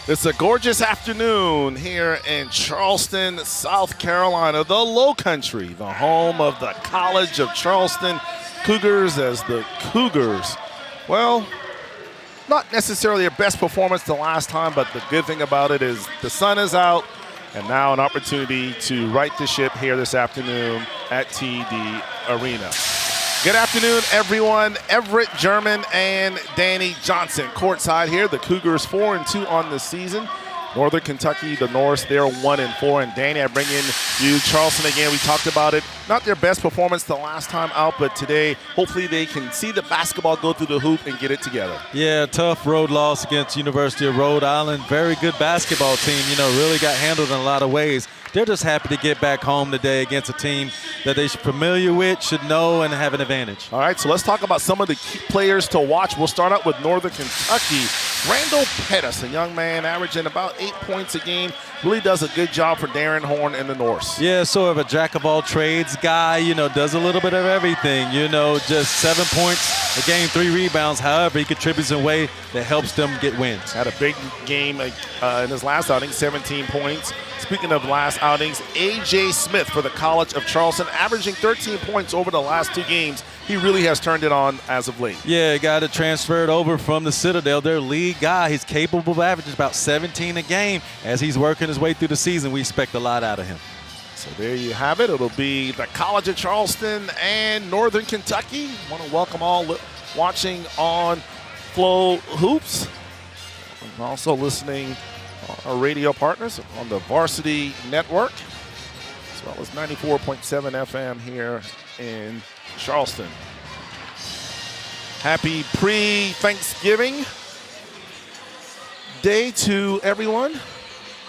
It's a gorgeous afternoon here in Charleston, South Carolina, the Low Country, the home of the College of Charleston Cougars, as the Cougars, well, not necessarily their best performance the last time, but the good thing about it is the sun is out, and now an opportunity to right the ship here this afternoon at TD Arena. Good afternoon, everyone. Everett German and Danny Johnson courtside here. The Cougars 4-2 on the season. Northern Kentucky, the Norse, they're 1-4. And Danny, I bring in you. Charleston again, we talked about it. Not their best performance the last time out, but today, hopefully they can see the basketball go through the hoop and get it together. Yeah, tough road loss against University of Rhode Island. Very good basketball team, really got handled in a lot of ways. They're just happy to get back home today against a team that they're familiar with, should know, and have an advantage. All right, so let's talk about some of the key players to watch. We'll start out with Northern Kentucky. Randall Pettis, a young man averaging about 8 points a game, really does a good job for Darren Horn and the Norse. Yeah, sort of a jack-of-all-trades guy, does a little bit of everything. Just 7 points a game, 3 rebounds. However, he contributes in a way that helps them get wins. Had a big game in his last outing, 17 points. Speaking of last outings, A.J. Smith for the College of Charleston, averaging 13 points over the last 2 games. He really has turned it on as of late. Yeah, got to transfer it over from the Citadel, their lead guy. He's capable of averaging about 17 a game. As he's working his way through the season, we expect a lot out of him. So there you have it. It'll be the College of Charleston and Northern Kentucky. I want to welcome all watching on FloHoops. And also listening our radio partners on the Varsity Network, as well as 94.7 FM here in Charleston. Happy pre-Thanksgiving day to everyone.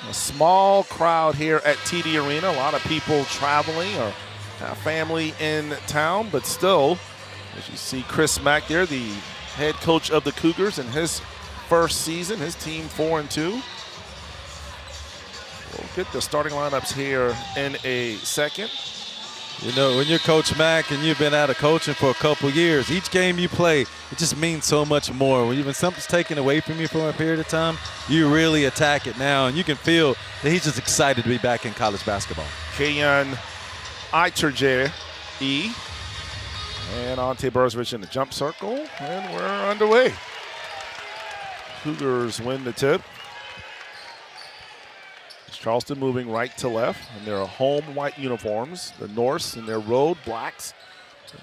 A small crowd here at TD Arena. A lot of people traveling or have family in town, but still, as you see Chris Mack there, the head coach of the Cougars in his first season, his team 4-2. We'll get the starting lineups here in a second. When you're Coach Mack and you've been out of coaching for a couple years, each game you play, it just means so much more. When something's taken away from you for a period of time, you really attack it now, and you can feel that he's just excited to be back in college basketball. Kayan Iturje and Ante Burzovich in the jump circle, and we're underway. Cougars win the tip. Charleston moving right to left in their home white uniforms. The Norse in their road blacks.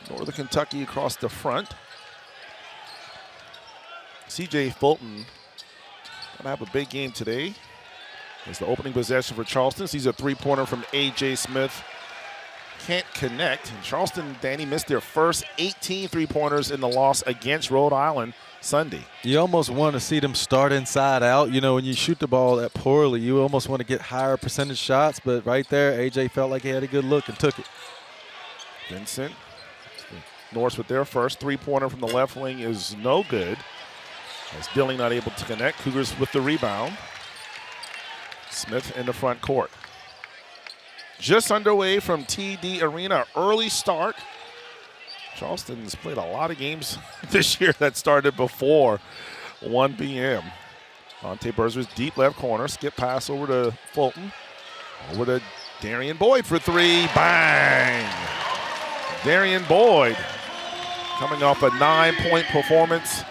Northern Kentucky across the front. C.J. Fulton gonna have a big game today. It's the opening possession for Charleston. Sees a three-pointer from A.J. Smith. Can't connect. And Charleston, Danny, missed their first 18 three-pointers in the loss against Rhode Island Sunday. You almost want to see them start inside out. When you shoot the ball that poorly, you almost want to get higher percentage shots. But right there, A.J. felt like he had a good look and took it. Vincent, Norse with their first three-pointer from the left wing is no good. As Dilling not able to connect. Cougars with the rebound. Smith in the front court. Just underway from TD Arena, early start. Charleston's played a lot of games this year that started before 1 p.m. Ante Burzovich, deep left corner, skip pass over to Fulton. Over to Darian Boyd for 3, bang! Darian Boyd coming off a 9-point performance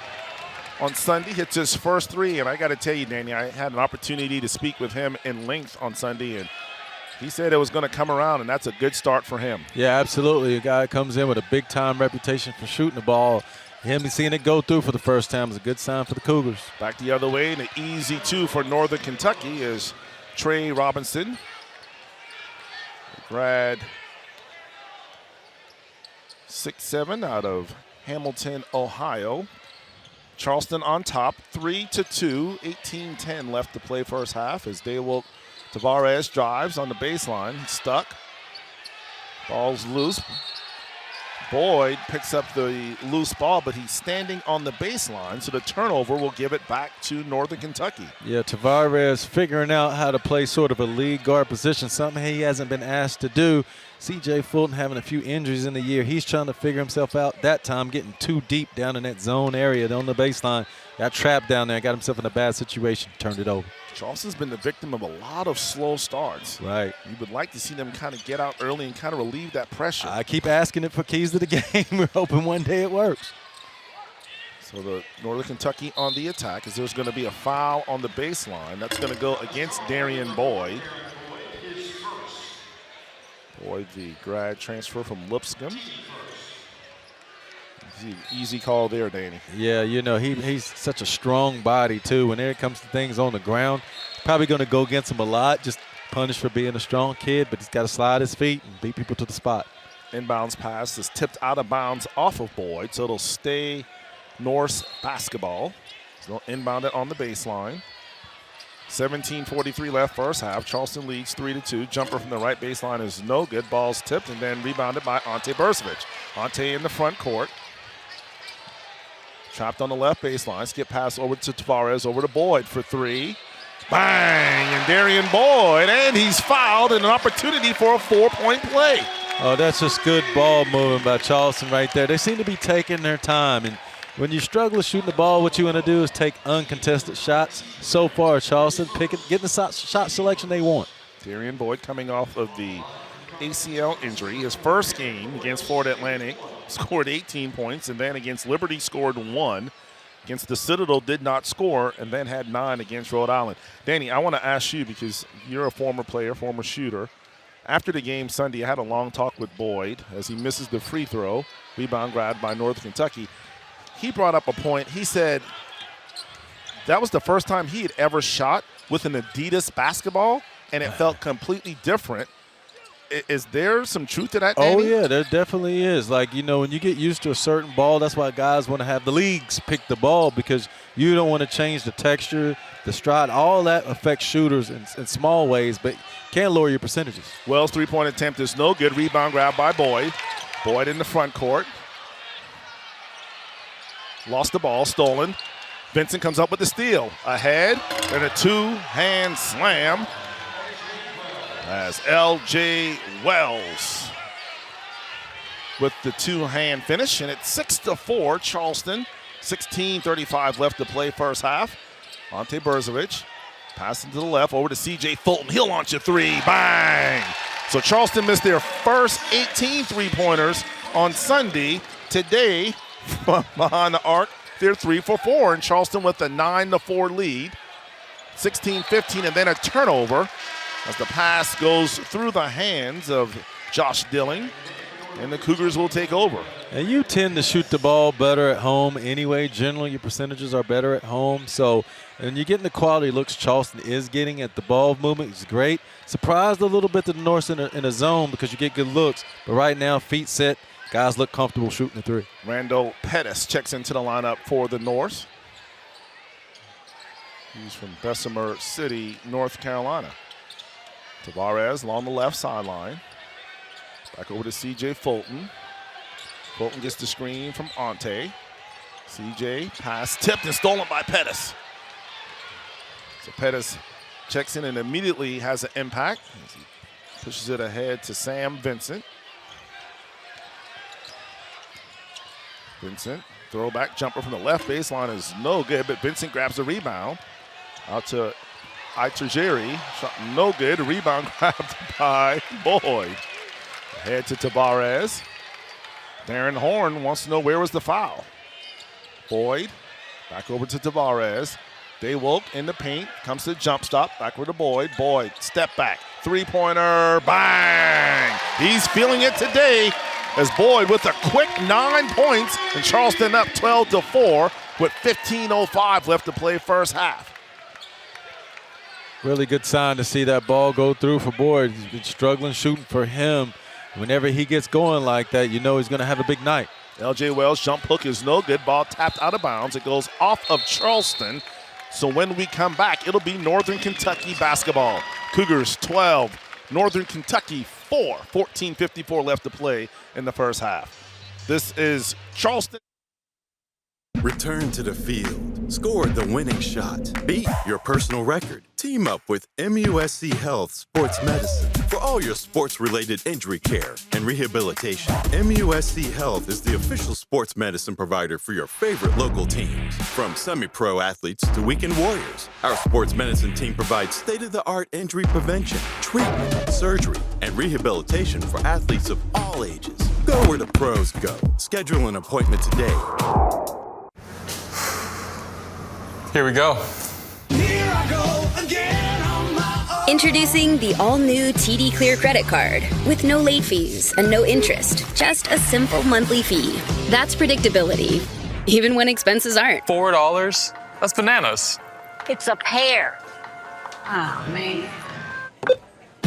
on Sunday, hits his first 3, and I got to tell you, Danny, I had an opportunity to speak with him in length on Sunday, and he said it was going to come around, and that's a good start for him. Yeah, absolutely. A guy comes in with a big-time reputation for shooting the ball. Him seeing it go through for the first time is a good sign for the Cougars. Back the other way, and an easy 2 for Northern Kentucky is Trey Robinson. Grad 6'7" out of Hamilton, Ohio. Charleston on top, 3-2, 18-10 left to play first half as Daewalt Tavares drives on the baseline, stuck. Ball's loose. Boyd picks up the loose ball, but he's standing on the baseline, so the turnover will give it back to Northern Kentucky. Yeah, Tavares figuring out how to play sort of a lead guard position, something he hasn't been asked to do. C.J. Fulton having a few injuries in the year. He's trying to figure himself out that time, getting too deep down in that zone area on the baseline. Got trapped down there, got himself in a bad situation, turned it over. Charleston's been the victim of a lot of slow starts. Right. You would like to see them kind of get out early and kind of relieve that pressure. I keep asking it for keys to the game. We're hoping one day it works. So the Northern Kentucky on the attack, as there's going to be a foul on the baseline. That's going to go against Darian Boyd. Boyd, the grad transfer from Lipscomb. Easy call there, Danny. Yeah, you know, he's such a strong body, too. When it comes to things on the ground, probably going to go against him a lot, just punished for being a strong kid, but he's got to slide his feet and beat people to the spot. Inbounds pass is tipped out of bounds off of Boyd, so it'll stay Norse basketball. So they'll inbound it on the baseline. 17:43 left first half. Charleston leads 3-2. Jumper from the right baseline is no good. Ball's tipped and then rebounded by Ante Burzovic. Ante in the front court. Trapped on the left baseline. Skip pass over to Tavares, over to Boyd for three. Bang! And Darian Boyd, and he's fouled, and an opportunity for a 4-point play. Oh, that's just good ball moving by Charleston right there. They seem to be taking their time. And when you struggle shooting the ball, what you want to do is take uncontested shots. So far, Charleston getting the shot selection they want. Darian Boyd coming off of the ACL injury. His first game against Florida Atlantic scored 18 points, and then against Liberty scored 1. Against the Citadel did not score, and then had 9 against Rhode Island. Danny, I want to ask you, because you're a former player, former shooter. After the game Sunday, I had a long talk with Boyd as he misses the free throw. Rebound grabbed by Northern Kentucky. He brought up a point. He said that was the first time he had ever shot with an Adidas basketball, and it felt completely different. Is there some truth to that, Danny? Oh, yeah, there definitely is. Like, you know, when you get used to a certain ball, that's why guys want to have the leagues pick the ball, because you don't want to change the texture, the stride. All that affects shooters in small ways, but can't lower your percentages. Wells' three-point attempt is no good. Rebound grab by Boyd. Boyd in the front court. Lost the ball, stolen. Vincent comes up with the steal. Ahead, and a two-hand slam as L.J. Wells with the two-hand finish, and it's 6-4 Charleston. 16:35 left to play first half. Ante Burzovic passing to the left over to C.J. Fulton. He'll launch a three. Bang! So Charleston missed their first 18 three-pointers on Sunday. Today, from behind the arc, they're 3 for 4, and Charleston with a 9-4 lead. 16-15, and then a turnover as the pass goes through the hands of Josh Dilling, and the Cougars will take over. And you tend to shoot the ball better at home anyway. Generally, your percentages are better at home. So, and you're getting the quality looks Charleston is getting at the ball movement. It's great. Surprised a little bit to the North in a zone because you get good looks. But right now, feet set. Guys look comfortable shooting the three. Randall Pettis checks into the lineup for the North. He's from Bessemer City, North Carolina. Tavares along the left sideline. Back over to C.J. Fulton. Fulton gets the screen from Ante. C.J. pass tipped and stolen by Pettis. So Pettis checks in and immediately has an impact as he pushes it ahead to Sam Vincent. Vincent, throwback jumper from the left baseline is no good, but Vincent grabs the rebound. Out to Iturgeri, shot no good. Rebound grabbed by Boyd. Ahead to Tavares. Darren Horn wants to know where was the foul. Boyd, back over to Tavares. Daywolk in the paint, comes to the jump stop, backward to Boyd. Boyd, step back, three-pointer, bang! He's feeling it today as Boyd with a quick 9 points, and Charleston up 12-4 with 15:05 left to play first half. Really good sign to see that ball go through for Boyd. He's been struggling shooting for him. Whenever he gets going like that, you know he's going to have a big night. L.J. Wells' jump hook is no good. Ball tapped out of bounds. It goes off of Charleston. So when we come back, it'll be Northern Kentucky basketball. Cougars 12, Northern Kentucky 4. 14:54 left to play in the first half. This is Charleston. Return to the field. Score the winning shot. Beat your personal record. Team up with MUSC Health Sports Medicine for all your sports-related injury care and rehabilitation. MUSC Health is the official sports medicine provider for your favorite local teams. From semi-pro athletes to weekend warriors, our sports medicine team provides state-of-the-art injury prevention, treatment, surgery, and rehabilitation for athletes of all ages. Go where the pros go. Schedule an appointment today. Here we go. Here I go again on my own. Introducing the all-new TD Clear credit card with no late fees and no interest, just a simple monthly fee. That's predictability, even when expenses aren't. $4? That's bananas. It's a pear. Oh, man.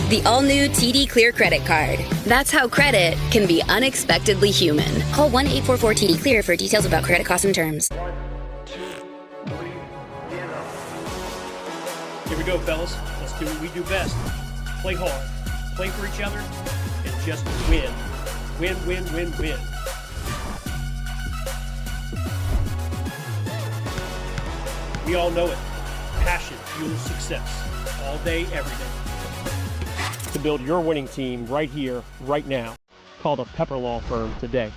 The all-new TD Clear credit card. That's how credit can be unexpectedly human. Call 1-844-TD-CLEAR for details about credit costs and terms. Here we go, fellas. Let's do what we do best. Play hard, play for each other, and just win. Win, win, win, win. We all know it. Passion fuels success. All day, every day. To build your winning team right here, right now, call the Pepper Law Firm today.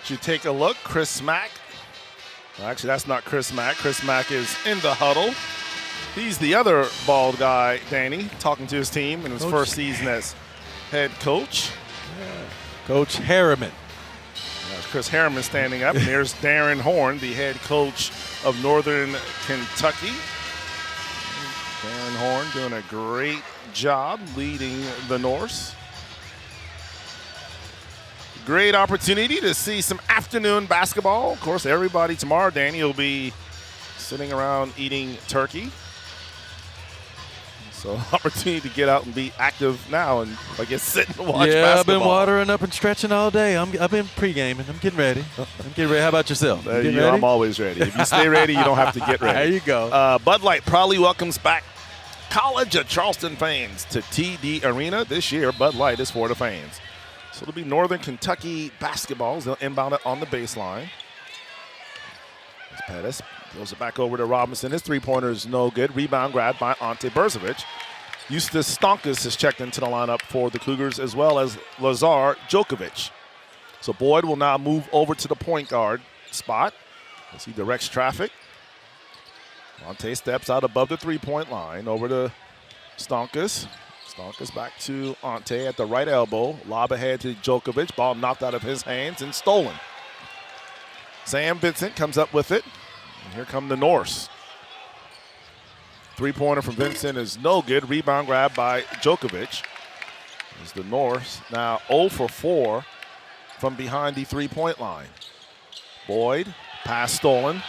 You take a look, Chris Mack. Well, actually, that's not Chris Mack. Chris Mack is in the huddle. He's the other bald guy, Danny, talking to his team in his first season as head coach. Yeah. Coach Harriman. That's Chris Harriman standing up. And there's Darren Horn, the head coach of Northern Kentucky. Darren Horn doing a great job leading the Norse. Great opportunity to see some afternoon basketball. Of course, everybody tomorrow, Danny, will be sitting around eating turkey. So, opportunity to get out and be active now and, I guess, sit and watch basketball. Yeah, I've been watering up and stretching all day. I've been pre-gaming. I'm getting ready. How about yourself? I'm always ready. If you stay ready, you don't have to get ready. There you go. Bud Light proudly welcomes back College of Charleston fans to TD Arena. This year, Bud Light is for the fans. So it'll be Northern Kentucky basketballs. They'll inbound it on the baseline. Pettis throws it back over to Robinson. His three-pointer is no good. Rebound grab by Ante Berzovic. Eustace Stonkus has checked into the lineup for the Cougars, as well as Lazar Djokovic. So Boyd will now move over to the point guard spot as he directs traffic. Ante steps out above the three-point line over to Stonkus. Stonkus back to Ante at the right elbow. Lob ahead to Djokovic. Ball knocked out of his hands and stolen. Sam Vincent comes up with it. And here come the Norse. Three-pointer from Vincent is no good. Rebound grab by Djokovic. As the Norse now 0 for 4 from behind the three-point line. Boyd, pass stolen.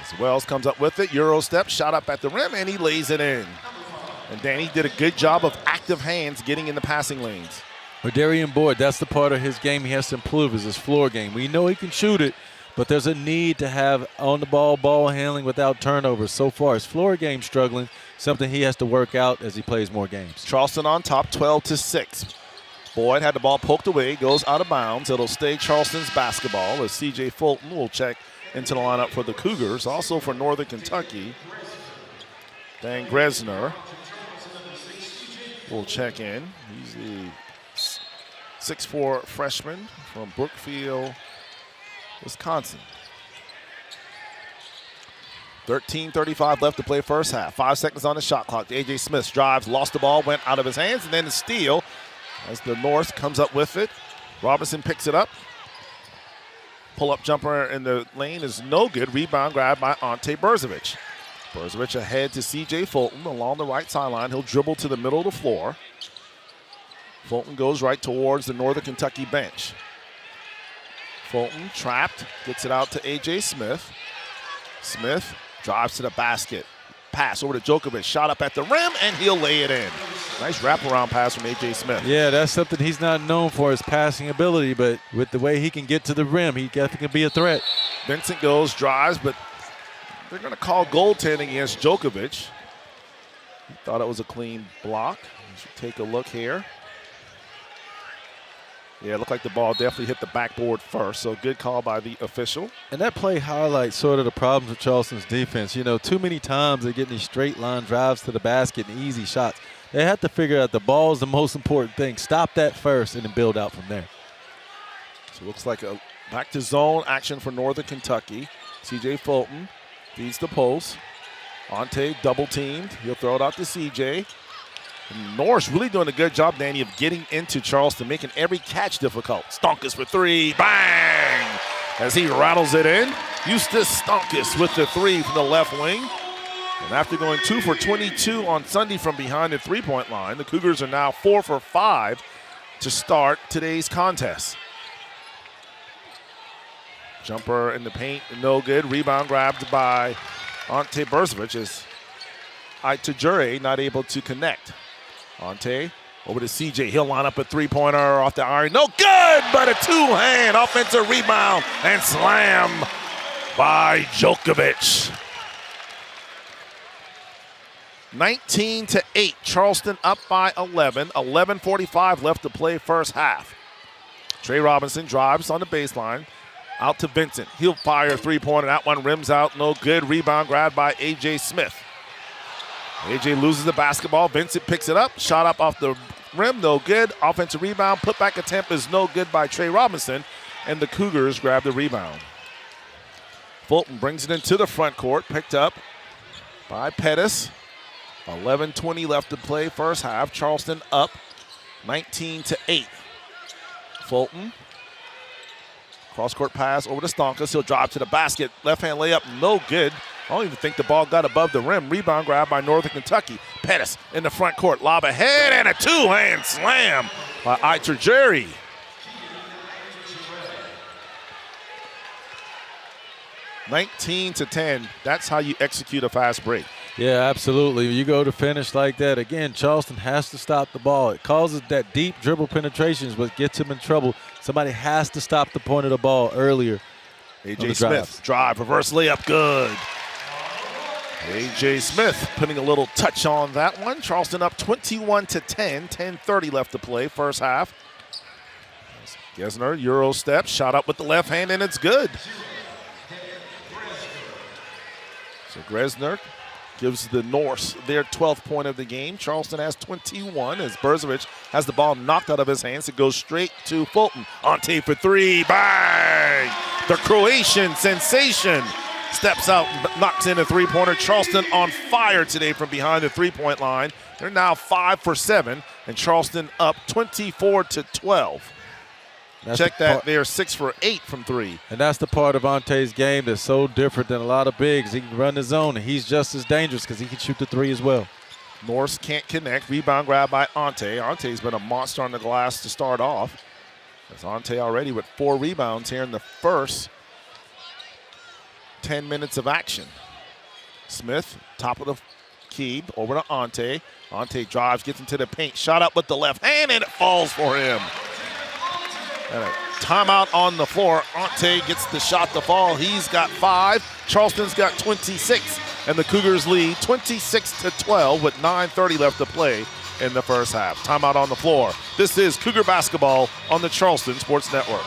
As Wells comes up with it. Euro step, shot up at the rim, and he lays it in. And Danny did a good job of active hands getting in the passing lanes. For Darian Boyd, that's the part of his game he has to improve, is his floor game. We know he can shoot it, but there's a need to have on-the-ball ball handling without turnovers. So far, his floor game struggling, something he has to work out as he plays more games. Charleston on top, 12-6. Boyd had the ball poked away, goes out of bounds. It'll stay Charleston's basketball as C.J. Fulton will check into the lineup for the Cougars. Also for Northern Kentucky, Dan Gresner will check in. He's the 6'4" freshman from Brookfield, Wisconsin. 13:35 left to play first half. 5 seconds on the shot clock. A.J. Smith drives, lost the ball, went out of his hands, and then the steal as the North comes up with it. Robinson picks it up. Pull-up jumper in the lane is no good. Rebound grab by Ante Berzovic. Berzovich ahead to C.J. Fulton along the right sideline. He'll dribble to the middle of the floor. Fulton goes right towards the Northern Kentucky bench. Fulton trapped, gets it out to A.J. Smith. Smith drives to the basket. Pass over to Djokovic, shot up at the rim, and he'll lay it in. Nice wraparound pass from A.J. Smith. Yeah, that's something he's not known for, his passing ability, but with the way he can get to the rim, he definitely can be a threat. Vincent goes, drives, but they're going to call goaltending against Djokovic. He thought it was a clean block. You should take a look here. Yeah, it looked like the ball definitely hit the backboard first, so good call by the official. And that play highlights sort of the problems with Charleston's defense. You know, too many times they're getting these straight line drives to the basket and easy shots. They have to figure out the ball is the most important thing. Stop that first and then build out from there. So it looks like a back to zone action for Northern Kentucky. C.J. Fulton feeds the post. Ante double teamed. He'll throw it out to C.J. And Norris really doing a good job, Danny, of getting into Charleston, making every catch difficult. Stonkus for three. Bang! As he rattles it in. Eustace Stonkus with the three from the left wing. And after going 2 for 22 on Sunday from behind the three-point line, the Cougars are now 4 for 5 to start today's contest. Jumper in the paint, no good. Rebound grabbed by Ante Berzovich as Itajure not able to connect. Ante over to CJ. He'll line up a three-pointer off the iron. No good, but a two-hand offensive rebound and slam by Djokovic. 19-8. Charleston up by 11. 11:45 left to play first half. Trey Robinson drives on the baseline. Out to Vincent. He'll fire a three-pointer. That one rims out. No good. Rebound grabbed by A.J. Smith. A.J. loses the basketball. Vincent picks it up. Shot up off the rim. No good. Offensive rebound. Putback attempt is no good by Trey Robinson. And the Cougars grab the rebound. Fulton brings it into the front court. Picked up by Pettis. 11:20 left to play first half. Charleston up 19-8. Fulton. Cross-court pass over to Stonkus. He'll drive to the basket. Left-hand layup, no good. I don't even think the ball got above the rim. Rebound grab by Northern Kentucky. Pettis in the front court. Lob ahead and a two-hand slam by Itajure. (19-10). That's how you execute a fast break. Yeah, absolutely. You go to finish like that. Again, Charleston has to stop the ball. It causes that deep dribble penetrations, but gets him in trouble. Somebody has to stop the point of the ball earlier. A.J. Smith, drive, reverse layup, good. A.J. Smith putting a little touch on that one. Charleston up 21-10, 10:30 left to play, first half. Gesner, Euro step, shot up with the left hand, and it's good. So Gesner gives the Norse their 12th point of the game. Charleston has 21 as Berzovich has the ball knocked out of his hands. It goes straight to Fulton. Ante for three, bang! The Croatian sensation steps out, knocks in a three-pointer. Charleston on fire today from behind the three-point line. They're now 5 for 7, and Charleston up 24-12. Check that, they're 6 for 8 from three. And that's the part of Ante's game that's so different than a lot of bigs. He can run the zone, and he's just as dangerous because he can shoot the three as well. Norse can't connect. Rebound grab by Ante. Ante's been a monster on the glass to start off. That's Ante already with 4 rebounds here in the first 10 minutes of action. Smith, top of the key, over to Ante. Ante drives, gets into the paint. Shot up with the left hand, and it falls for him. And a timeout on the floor. Ante gets the shot to fall. He's got 5. Charleston's got 26. And the Cougars lead 26-12 with 9:30 left to play in the first half. Timeout on the floor. This is Cougar basketball on the Charleston Sports Network.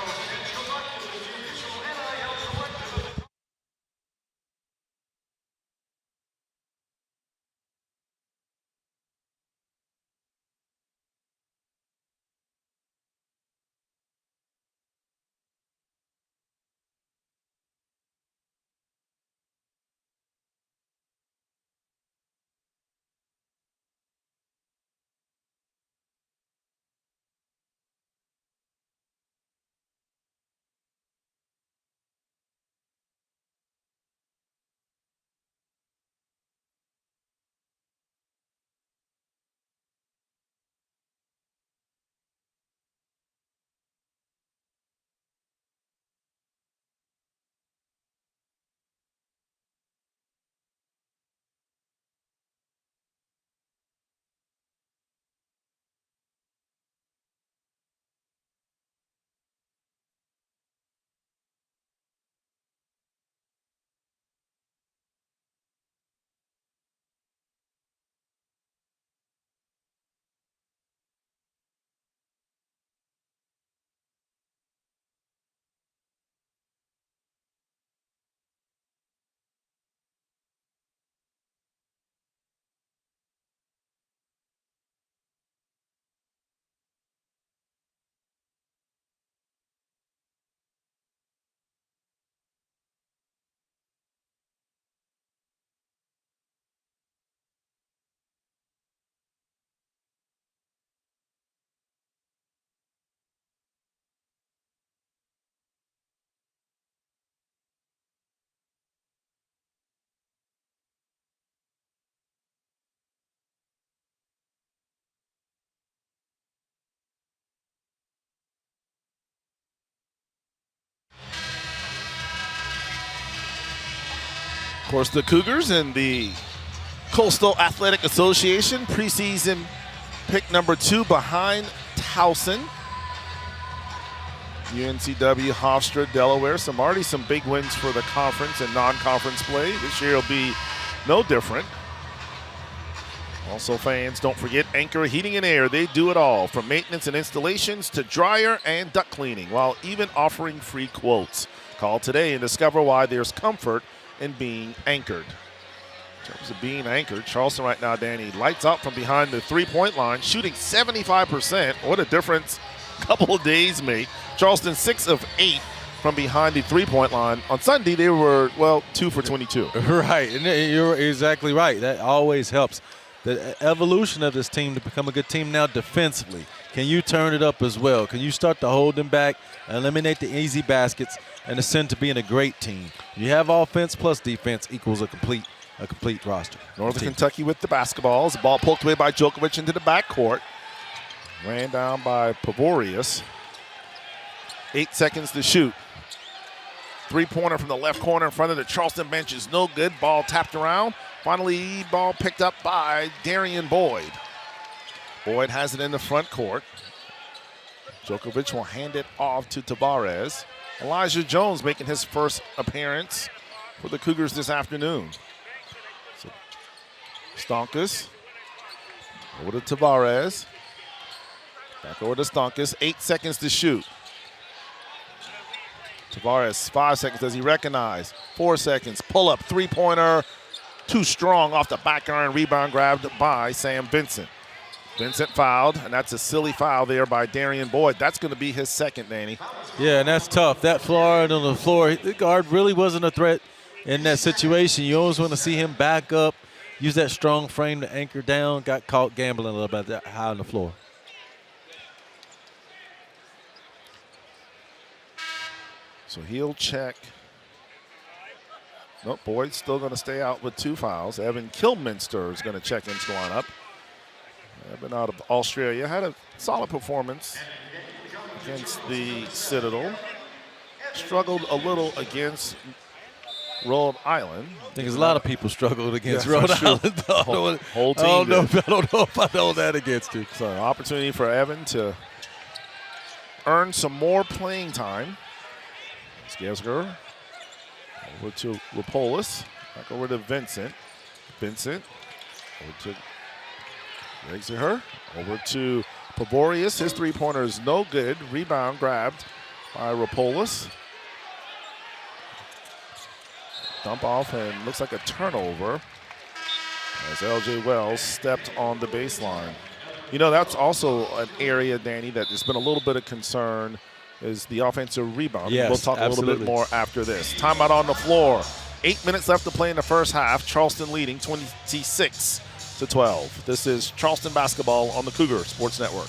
course, the Cougars and the Coastal Athletic Association preseason pick number 2 behind Towson. UNCW, Hofstra, Delaware. Already some big wins for the conference and non-conference play. This year will be no different. Also, fans, don't forget Anchor Heating and Air. They do it all, from maintenance and installations to dryer and duct cleaning, while even offering free quotes. Call today and discover why there's comfort in being anchored. In terms of being anchored, Charleston right now, Danny, lights out from behind the three-point line, shooting 75%. What a difference a couple of days make. Charleston 6 of 8 from behind the three-point line. On Sunday, they were, 2 for 22. Right, and you're exactly right. That always helps. The evolution of this team to become a good team now defensively. Can you turn it up as well? Can you start to hold them back, eliminate the easy baskets, and ascend to being a great team? You have offense plus defense equals a complete roster. Northern Kentucky with the basketballs. The ball poked away by Djokovic into the backcourt. Ran down by Pavorius. 8 seconds to shoot. Three-pointer from the left corner in front of the Charleston bench is no good. Ball tapped around. Finally, ball picked up by Darian Boyd. Boyd has it in the front court. Djokovic will hand it off to Tavares. Elijah Jones making his first appearance for the Cougars this afternoon. So, Stonkus over to Tavares. Back over to Stonkus. 8 seconds to shoot. Tavares, 5 seconds. Does he recognize? 4 seconds. Pull up, three-pointer. Too strong off the back iron. Rebound grabbed by Sam Vincent. Vincent fouled, and that's a silly foul there by Darian Boyd. That's going to be his second, Danny. Yeah, and that's tough. That Florida on the floor, the guard really wasn't a threat in that situation. You always want to see him back up, use that strong frame to anchor down. Got caught gambling a little bit high on the floor. So he'll check. Nope, Boyd's still going to stay out with 2 fouls. Evan Kilminster is going to check into the lineup. Evan out of Australia. Had a solid performance against the Citadel. Struggled a little against Rhode Island. I think a lot of people struggled against Rhode Island. Whole team. I don't know if I know that against you. So opportunity for Evan to earn some more playing time. Gesger over to Rapolis. Back over to Vincent. Vincent over to Exeter. Over to Pavorius. His three-pointer is no good. Rebound grabbed by Rapolis. Dump off and looks like a turnover as L.J. Wells stepped on the baseline. You know, that's also an area, Danny, that there's been a little bit of concern is the offensive rebound. Yes, we'll talk absolutely. a little bit more after this. Timeout on the floor. 8 minutes left to play in the first half. Charleston leading 26-12. This is Charleston basketball on the Cougar Sports Network.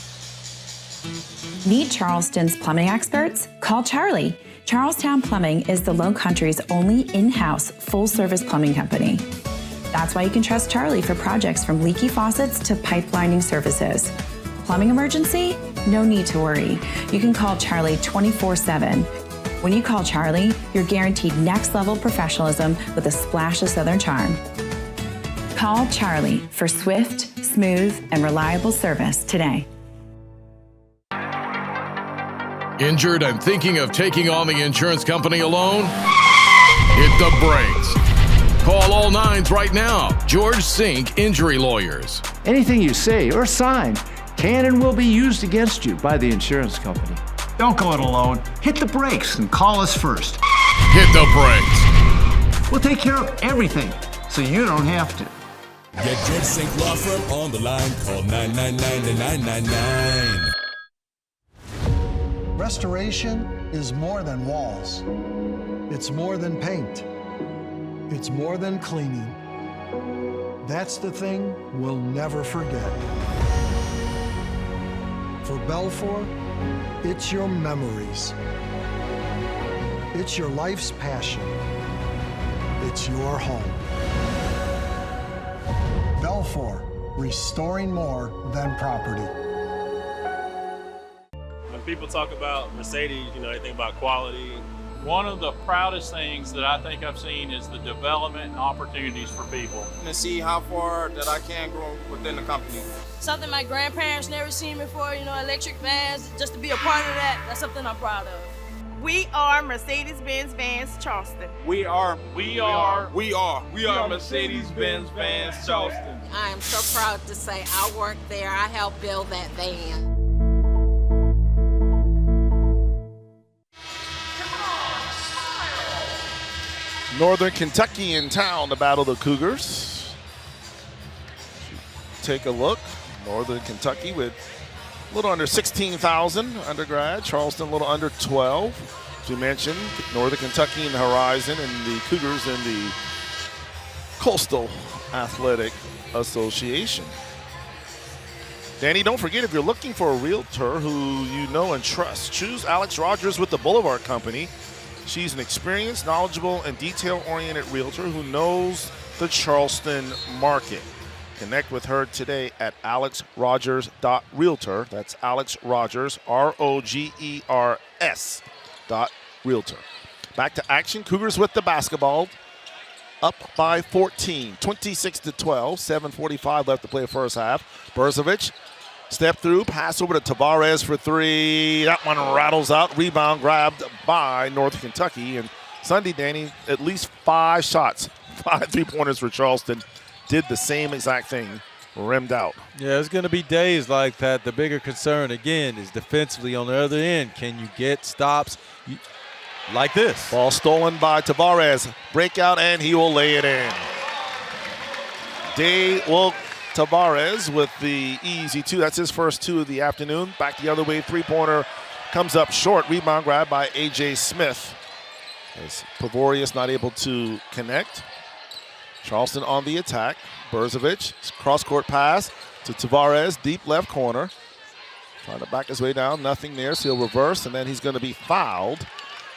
Meet Charleston's plumbing experts? Call Charlie. Charlestown Plumbing is the Low Country's only in-house full-service plumbing company. That's why you can trust Charlie for projects from leaky faucets to pipe lining services. Plumbing emergency? No need to worry. You can call Charlie 24/7. When you call Charlie, you're guaranteed next-level professionalism with a splash of Southern charm. Call Charlie for swift, smooth, and reliable service today. Injured and thinking of taking on the insurance company alone? Hit the brakes. Call all nines right now. George Sink Injury Lawyers. Anything you say or sign can and will be used against you by the insurance company. Don't go it alone. Hit the brakes and call us first. Hit the brakes. We'll take care of everything, so you don't have to. Get George Sink Law Firm on the line. Call 999-9999. Restoration is more than walls. It's more than paint. It's more than cleaning. That's the thing we'll never forget. For Belfour, it's your memories. It's your life's passion. It's your home. Belfour, restoring more than property. When people talk about Mercedes, they think about quality, One of the proudest things that I think I've seen is the development and opportunities for people. And see how far that I can grow within the company. Something my grandparents never seen before, electric vans, just to be a part of that, that's something I'm proud of. We are Mercedes-Benz Vans Charleston. We are Mercedes-Benz Vans Charleston. I am so proud to say I worked there. I helped build that van. Northern Kentucky in town to battle the Cougars. Take a look. Northern Kentucky with a little under 16,000 undergrad. Charleston a little under 12. As you mentioned, Northern Kentucky in the horizon and the Cougars in the Coastal Athletic Association. Danny, don't forget, if you're looking for a realtor who you know and trust, choose Alex Rogers with the Boulevard Company. She's an experienced, knowledgeable, and detail-oriented realtor who knows the Charleston market. Connect with her today at alexrogers.realtor. That's Alex Rogers, ROGERS.realtor. Back to action. Cougars with the basketball. Up by 14, 26-12, 7:45 left to play the first half. Berzovic, step through, pass over to Tavares for three. That one rattles out. Rebound grabbed by North Kentucky. And Sunday, Danny, at least 5 shots, 5 3-pointers for Charleston. Did the same exact thing, rimmed out. Yeah, it's going to be days like that. The bigger concern, again, is defensively on the other end. Can you get stops like this? Ball stolen by Tavares. Breakout, and he will lay it in. Tavares with the easy 2. That's his first 2 of the afternoon. Back the other way, 3-pointer comes up short. Rebound grab by A.J. Smith. As Pavorius not able to connect. Charleston on the attack. Berzovic, cross-court pass to Tavares, deep left corner. Trying to back his way down, nothing there, so he'll reverse, and then he's going to be fouled.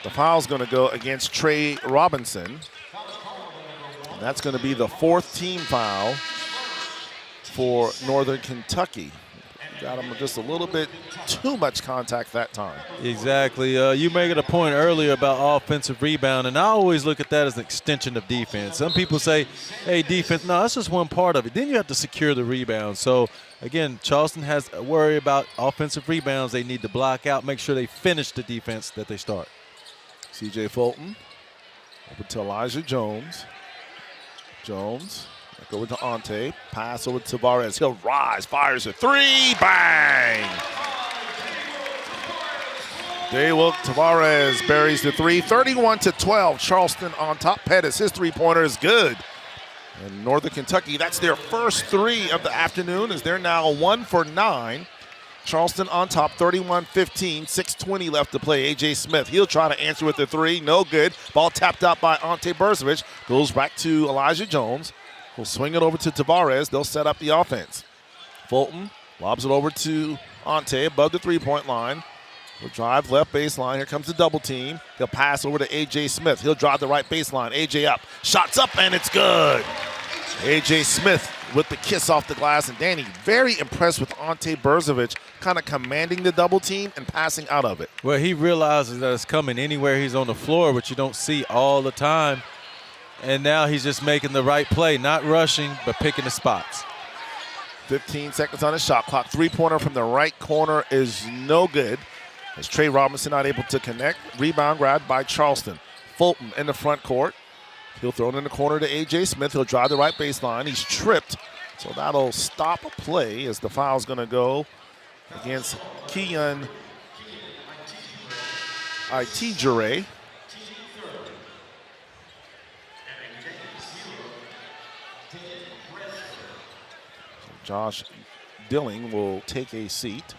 The foul's going to go against Trey Robinson. And that's going to be the 4th team foul for Northern Kentucky. Got him just a little bit too much contact that time. Exactly. You made a point earlier about offensive rebound, and I always look at that as an extension of defense. Some people say, hey, defense, no, that's just one part of it. Then you have to secure the rebound. So, again, Charleston has a worry about offensive rebounds. They need to block out, make sure they finish the defense that they start. C.J. Fulton over to Elijah Jones. Jones. Back over to Ante. Pass over to Tavares. He'll rise. Fires a 3. Bang! Tavares buries the 3. 31-12. Charleston on top. Pettis, his 3-pointer is good. And Northern Kentucky, that's their first 3 of the afternoon, as they're now 1 for 9. Charleston on top, 31-15, 6:20 left to play. A.J. Smith, he'll try to answer with the 3. No good. Ball tapped out by Ante Berzovic. Goes back to Elijah Jones. We'll swing it over to Tavares. They'll set up the offense. Fulton lobs it over to Ante above the 3-point line. He'll drive left baseline. Here comes the double team. He'll pass over to A.J. Smith. He'll drive the right baseline. A.J. up. Shots up, and it's good. A.J. Smith with the kiss off the glass. And Danny, very impressed with Ante Berzovic, kind of commanding the double team and passing out of it. Well, he realizes that it's coming anywhere he's on the floor, which you don't see all the time. And now he's just making the right play, not rushing, but picking the spots. 15 seconds on the shot clock. 3-pointer from the right corner is no good, as Trey Robinson not able to connect. Rebound grab by Charleston. Fulton in the front court. He'll throw it in the corner to A.J. Smith. He'll drive the right baseline. He's tripped, so that'll stop a play as the foul's going to go against Keon Itijere. Josh Dilling will take a seat.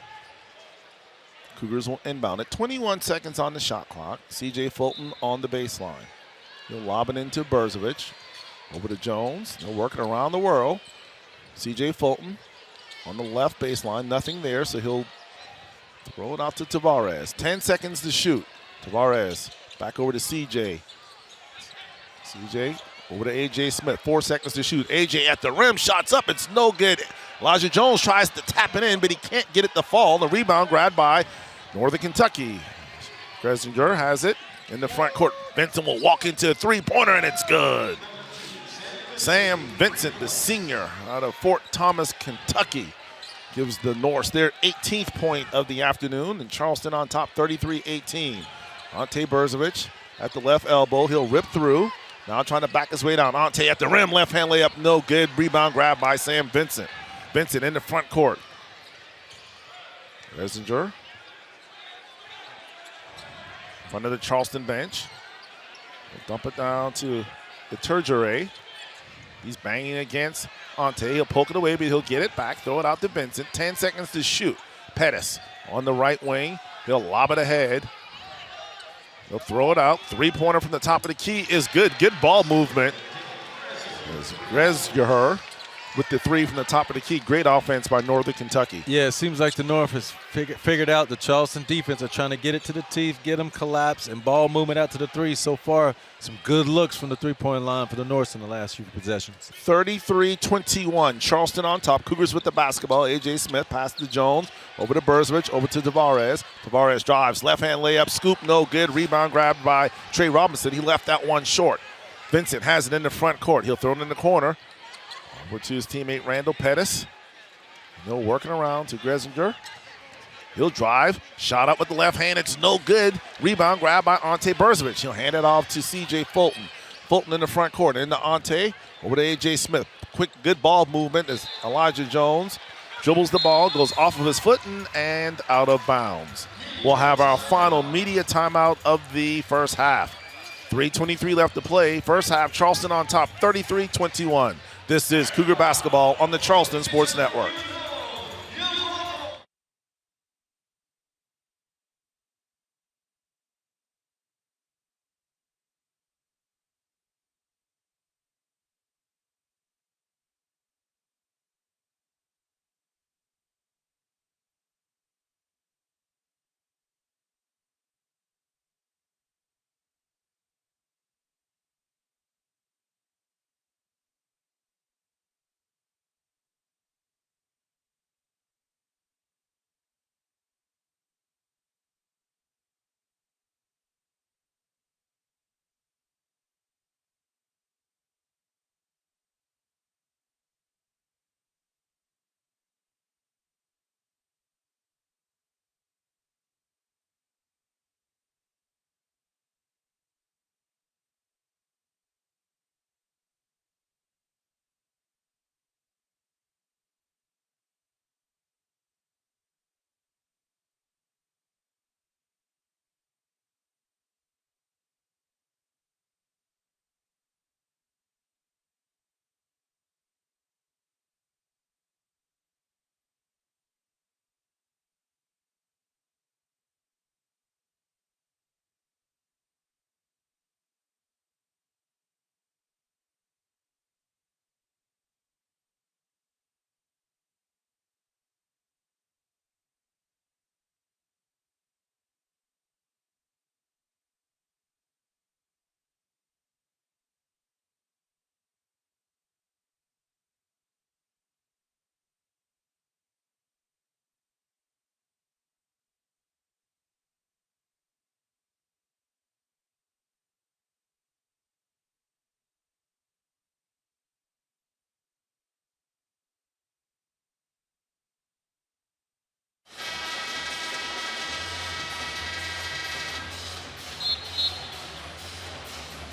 Cougars will inbound it. 21 seconds on the shot clock. C.J. Fulton on the baseline. He'll lob it into Berzovic. Over to Jones. They're working around the world. C.J. Fulton on the left baseline. Nothing there, so he'll throw it out to Tavares. 10 seconds to shoot. Tavares back over to C.J. C.J. over to A.J. Smith. 4 seconds to shoot. A.J. at the rim. Shots up. It's no good. Elijah Jones tries to tap it in, but he can't get it to fall. The rebound grabbed by Northern Kentucky. Gresinger has it. in the front court. Vincent will walk into a three-pointer, and it's good. Sam Vincent, the senior out of Fort Thomas, Kentucky, gives the Norse their 18th point of the afternoon, and Charleston on top 33-18. Ante Berzovic at the left elbow. He'll rip through. Now trying to back his way down. Ante at the rim. Left-hand layup, no good. Rebound grab by Sam Vincent. Vincent in the front court. Resinger. In front of the Charleston bench. He'll dump it down to the Turgeray. He's banging against Ante. He'll poke it away, but he'll get it back. Throw it out to Vincent. 10 seconds to shoot. Pettis on the right wing. He'll lob it ahead. He'll throw it out. Three-pointer from the top of the key is good. Good ball movement. There's Rezger with the three from the top of the key. Great offense by Northern Kentucky. Yeah, it seems like the North has figured out the Charleston defense are trying to get it to the teeth, get them collapse, and ball movement out to the three. So far, some good looks from the three-point line for the North in the last few possessions. 33-21. Charleston on top. Cougars with the basketball. A.J. Smith passed to Jones. Over to Berzovic. Over to Tavares. Tavares drives. Left-hand layup. Scoop. No good. Rebound grabbed by Trey Robinson. He left that one short. Vincent has it in the front court. He'll throw it in the corner. Over to his teammate Randall Pettis. No working around to Gresinger. He'll drive. Shot up with the left hand. It's no good. Rebound grab by Ante Berzovic. He'll hand it off to C.J. Fulton. Fulton in the front court. Into Ante. Over to A.J. Smith. Quick, good ball movement as Elijah Jones dribbles the ball, goes off of his foot and out of bounds. We'll have our final media timeout of the first half. 3:23 left to play. First half, Charleston on top, 33-21. This is Cougar Basketball on the Charleston Sports Network.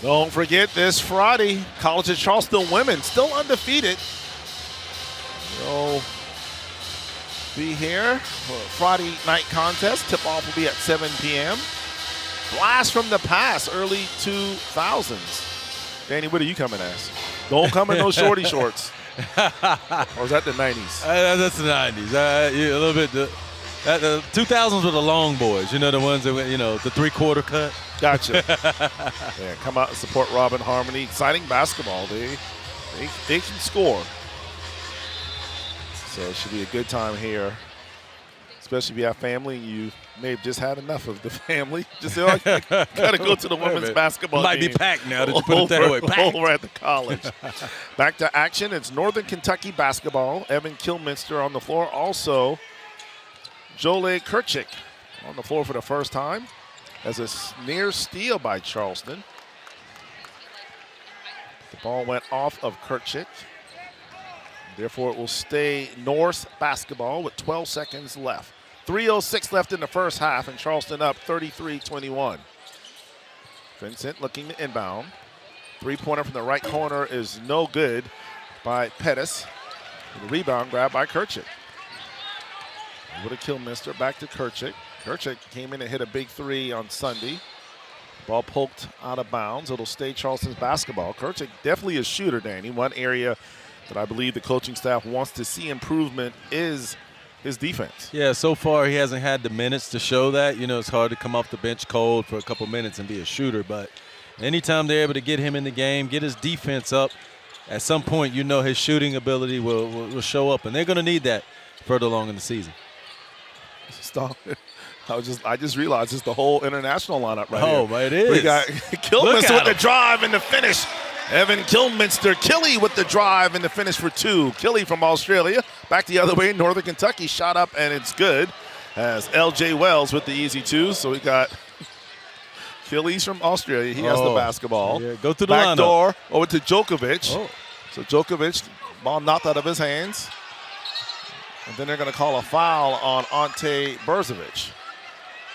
Don't forget this Friday, College of Charleston women still undefeated. They'll be here for a Friday night contest. Tip-off will be at 7 p.m. Blast from the past, early 2000s. Danny, what are you coming as? Don't come in those shorty shorts. Or is that the 90s? That's the 90s. A little bit. The 2000s were the long boys. You know, the ones that went, the three-quarter cut. Gotcha. Yeah, come out and support Robin Harmony. Exciting basketball. They can score. So it should be a good time here, especially if you have family. You may have just had enough of the family. Just say, I got to go to the women's basketball game. Might be packed now. Did you put it that way? Packed. Over at the college. Back to action. It's Northern Kentucky basketball. Evan Kilminster on the floor. Also, Jolie Kirchik on the floor for the first time. as a near steal by Charleston. The ball went off of Kirchick. Therefore, it will stay Norse basketball with 12 seconds left. 3:06 left in the first half, and Charleston up 33-21. Vincent looking to inbound. Three-pointer from the right corner is no good by Pettis. The rebound grab by Kirchick. Over to Kilminster, back to Kirchick. Kirchick came in and hit a big three on Sunday. Ball poked out of bounds. It'll stay Charleston's basketball. Kirchick definitely a shooter, Danny. One area that I believe the coaching staff wants to see improvement is his defense. Yeah, so far he hasn't had the minutes to show that. You know, it's hard to come off the bench cold for a couple minutes and be a shooter, but anytime they're able to get him in the game, get his defense up, at some point you know his shooting ability will show up, and they're going to need that further along in the season. Stop. I just realized it's the whole international lineup right here. Oh, it is. We got Kilminster with the drive and the finish. Evan Kilminster. Killy with the drive and the finish for two. Killy from Australia. Back the other way. Northern Kentucky shot up, and it's good. As L.J. Wells with the easy two. So we got Killy's from Australia. He has the basketball. Yeah, go to the back lineup. door over to Djokovic. Oh. So Djokovic, ball knocked out of his hands. And then they're going to call a foul on Ante Brzovic.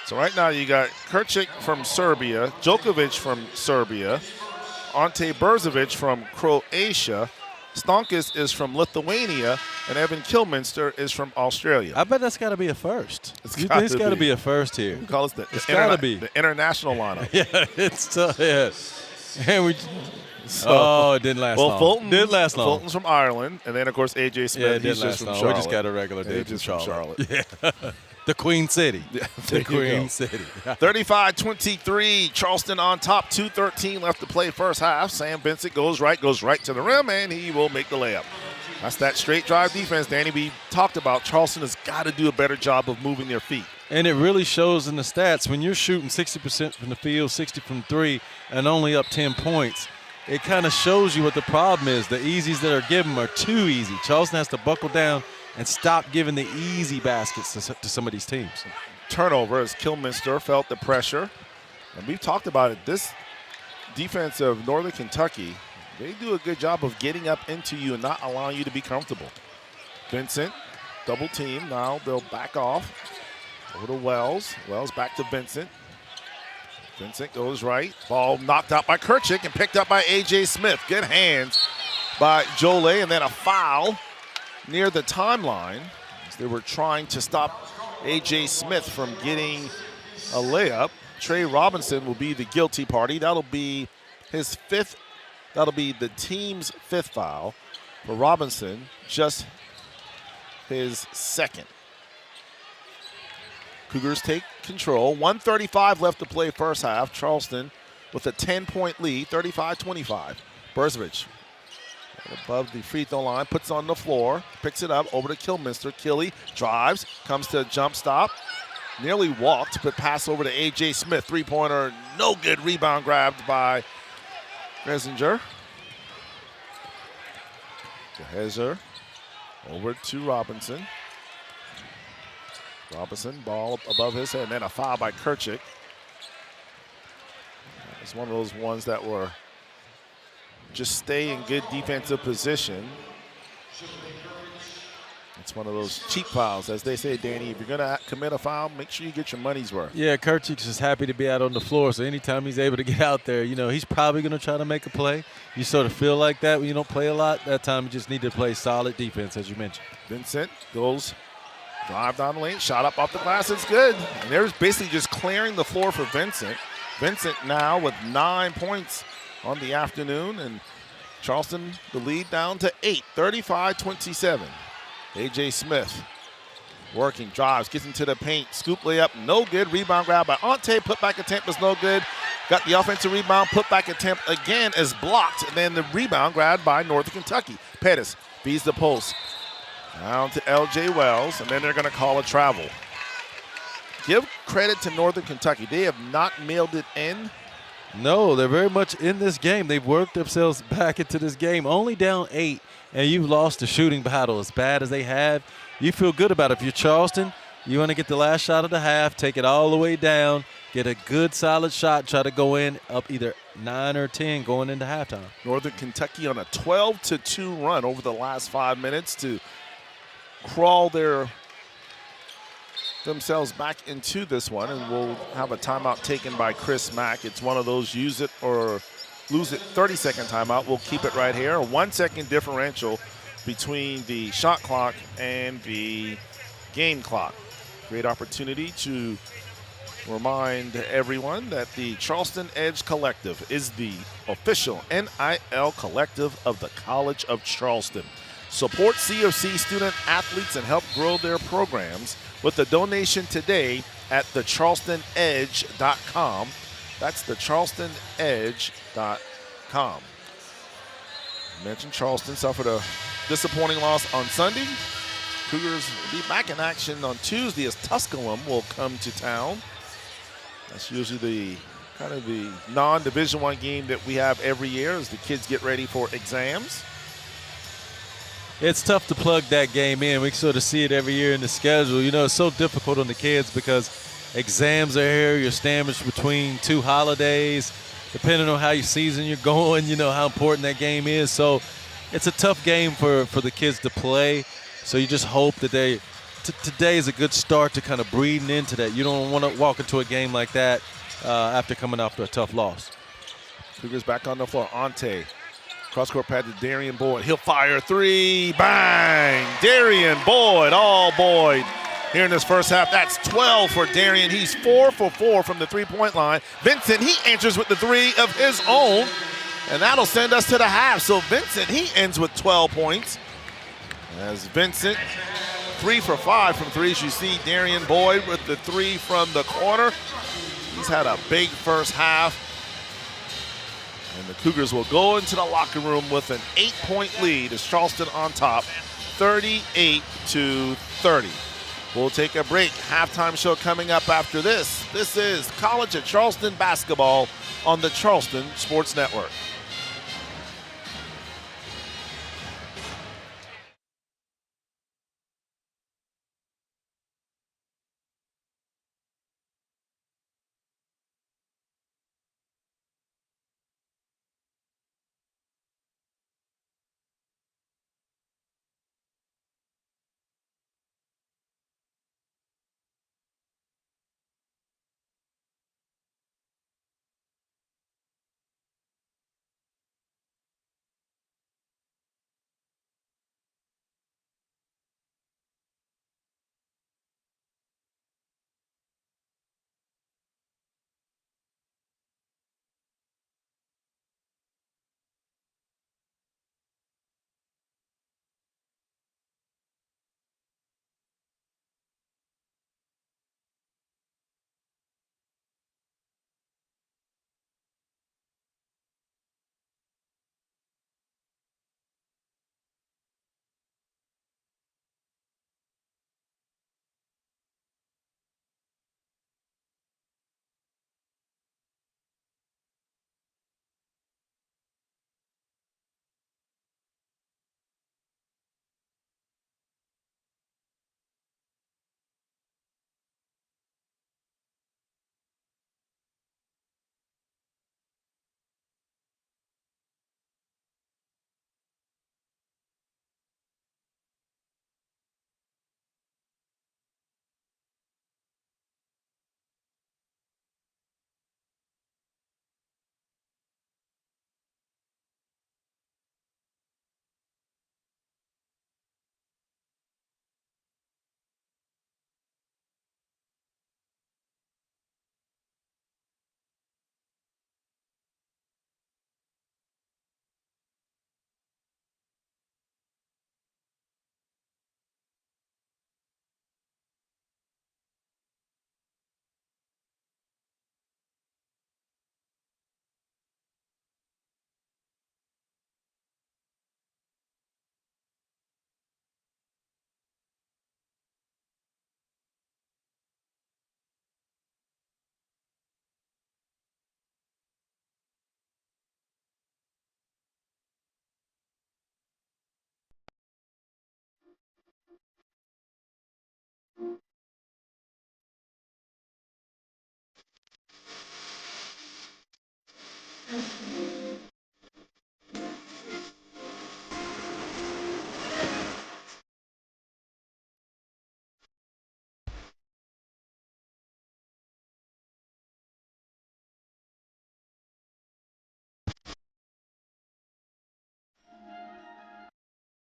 So right now you got Kirchick from Serbia, Djokovic from Serbia, Ante Brzovic from Croatia, Stonkus is from Lithuania, and Evan Kilminster is from Australia. I bet that's got to be a first. It's got to be a first here. We call it the international lineup. Yeah, it's tough. Yeah. And it didn't last long. Fulton didn't last long. Fulton's from Ireland, and then of course AJ Smith. Yeah, it he's didn't just last from long. Charlotte. We just got a regular dude from Charlotte. Yeah. The Queen City. Yeah, the Queen City. 35-23, Charleston on top, 2:13 left to play first half. Sam Vincent goes right to the rim, and he will make the layup. That's that straight drive defense, Danny. We talked about Charleston has got to do a better job of moving their feet. And it really shows in the stats. When you're shooting 60% from the field, 60 from three, and only up 10 points, it kind of shows you what the problem is. The easies that are given are too easy. Charleston has to buckle down and stop giving the easy baskets to some of these teams. Turnover as Kilminster felt the pressure. And we've talked about it. This defense of Northern Kentucky, they do a good job of getting up into you and not allowing you to be comfortable. Vincent, double team. Now they'll back off. Over to Wells. Wells back to Vincent. Vincent goes right. Ball knocked out by Kirchick and picked up by A.J. Smith. Good hands by Jolet, and then a foul near the timeline as they were trying to stop A.J. Smith from getting a layup. Trey Robinson will be the guilty party. That'll be his fifth. That'll be the team's fifth foul for Robinson, just his second. Cougars take control. 1:35 left to play first half. Charleston with a 10-point lead, 35-25. Brzovic above the free throw line, puts it on the floor, picks it up, over to Kilminster. Killy drives, comes to a jump stop. Nearly walked, but pass over to A.J. Smith. Three-pointer, no good. Rebound grabbed by Hesinger. Hesinger over to Robinson. Robinson, ball above his head, and then a foul by Kirchick. It's one of those ones that were just stay in good defensive position. It's one of those cheap fouls. As they say, Danny, if you're going to commit a foul, make sure you get your money's worth. Yeah, Kirchick's just happy to be out on the floor, so anytime he's able to get out there, you know, he's probably going to try to make a play. You sort of feel like that when you don't play a lot. That time you just need to play solid defense, as you mentioned. Vincent goes, drive down the lane, shot up off the glass, it's good. And they're basically just clearing the floor for Vincent. Vincent now with 9 points on the afternoon, and Charleston the lead down to 8, 35-27. A.J. Smith working, drives, gets into the paint, scoop layup, no good. Rebound grab by Ante, put back attempt is no good. Got the offensive rebound, put back attempt again is blocked, and then the rebound grabbed by Northern Kentucky. Pettis feeds the post. Down to L.J. Wells, and then they're going to call a travel. Give credit to Northern Kentucky. They have not mailed it in. No, they're very much in this game. They've worked themselves back into this game. Only down 8, and you've lost the shooting battle as bad as they have. You feel good about it. If you're Charleston, you want to get the last shot of the half, take it all the way down, get a good solid shot, try to go in up either 9 or 10 going into halftime. Northern Kentucky on a 12-2 run over the last 5 minutes to crawl themselves back into this one, and we'll have a timeout taken by Chris Mack. It's one of those use it or lose it 30-second timeout. We'll keep it right here. A 1 second differential between the shot clock and the game clock. Great opportunity to remind everyone that the Charleston Edge Collective is the official NIL collective of the College of Charleston. Support CFC student athletes and help grow their programs with a donation today at thecharlestonedge.com. That's thecharlestonedge.com. I mentioned Charleston suffered a disappointing loss on Sunday. Cougars will be back in action on Tuesday as Tusculum will come to town. That's usually the kind of the non-Division I game that we have every year as the kids get ready for exams. It's tough to plug that game in. We sort of see it every year in the schedule. You know, it's so difficult on the kids because exams are here. You're sandwiched between 2 holidays. Depending on how your season you're going, you know how important that game is. So it's a tough game for the kids to play. So you just hope that today is a good start to kind of breathing into that. You don't want to walk into a game like that after coming after a tough loss. Cougars back on the floor. Ante. Cross-court pad to Darian Boyd. He'll fire 3. Bang! Darian Boyd. All Boyd here in this first half. That's 12 for Darian. He's 4 for 4 from the three-point line. Vincent, he enters with the 3 of his own, and that'll send us to the half. So Vincent, he ends with 12 points. As Vincent, 3 for 5 from threes. You see Darian Boyd with the 3 from the corner. He's had a big first half. And the Cougars will go into the locker room with an 8-point lead as Charleston on top, 38-30. We'll take a break. Halftime show coming up after this. This is College at Charleston basketball on the Charleston Sports Network.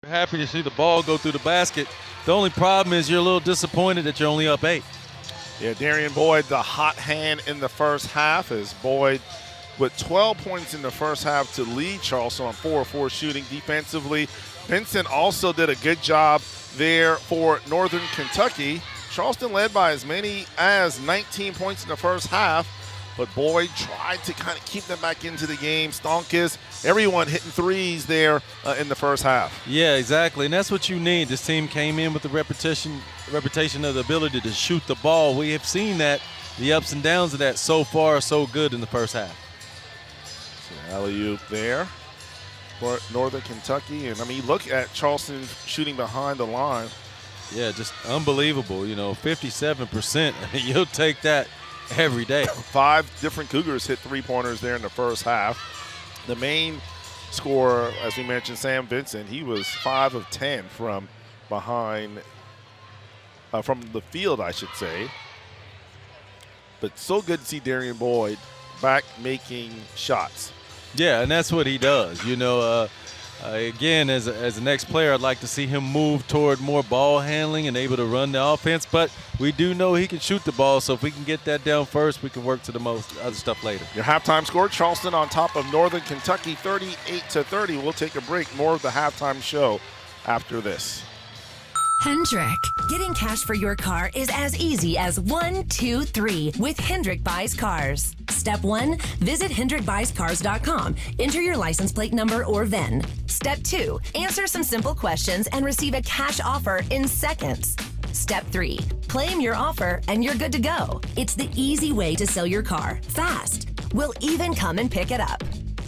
You're happy to see the ball go through the basket. The only problem is you're a little disappointed that you're only up 8. Yeah, Darian Boyd, the hot hand in the first half, as Boyd with 12 points in the first half to lead Charleston on 4-4 shooting defensively. Vincent also did a good job there for Northern Kentucky. Charleston led by as many as 19 points in the first half, but Boyd tried to kind of keep them back into the game. Stonkus, everyone hitting threes there in the first half. Yeah, exactly, and that's what you need. This team came in with the reputation of the ability to shoot the ball. We have seen that, the ups and downs of that. So far, so good in the first half. So alley-oop there for Northern Kentucky, and I mean, look at Charleston shooting behind the line. Yeah, just unbelievable. 57%. You'll take that every day. 5 different Cougars hit three-pointers there in the first half. The main scorer, as we mentioned, Sam Vincent, he was 5 of 10 from behind, from the field, I should say. But so good to see Darian Boyd back making shots. Yeah, and that's what he does. Again, as the next player, I'd like to see him move toward more ball handling and able to run the offense. But we do know he can shoot the ball, so if we can get that down first, we can work to the most other stuff later. Your halftime score, Charleston on top of Northern Kentucky, 38-30. We'll take a break. More of the halftime show after this. Hendrick. Getting cash for your car is as easy as 1, 2, 3 with Hendrick Buys Cars. Step 1, visit HendrickBuysCars.com. Enter your license plate number or VIN. Step 2, answer some simple questions and receive a cash offer in seconds. Step 3, claim your offer and you're good to go. It's the easy way to sell your car fast. We'll even come and pick it up.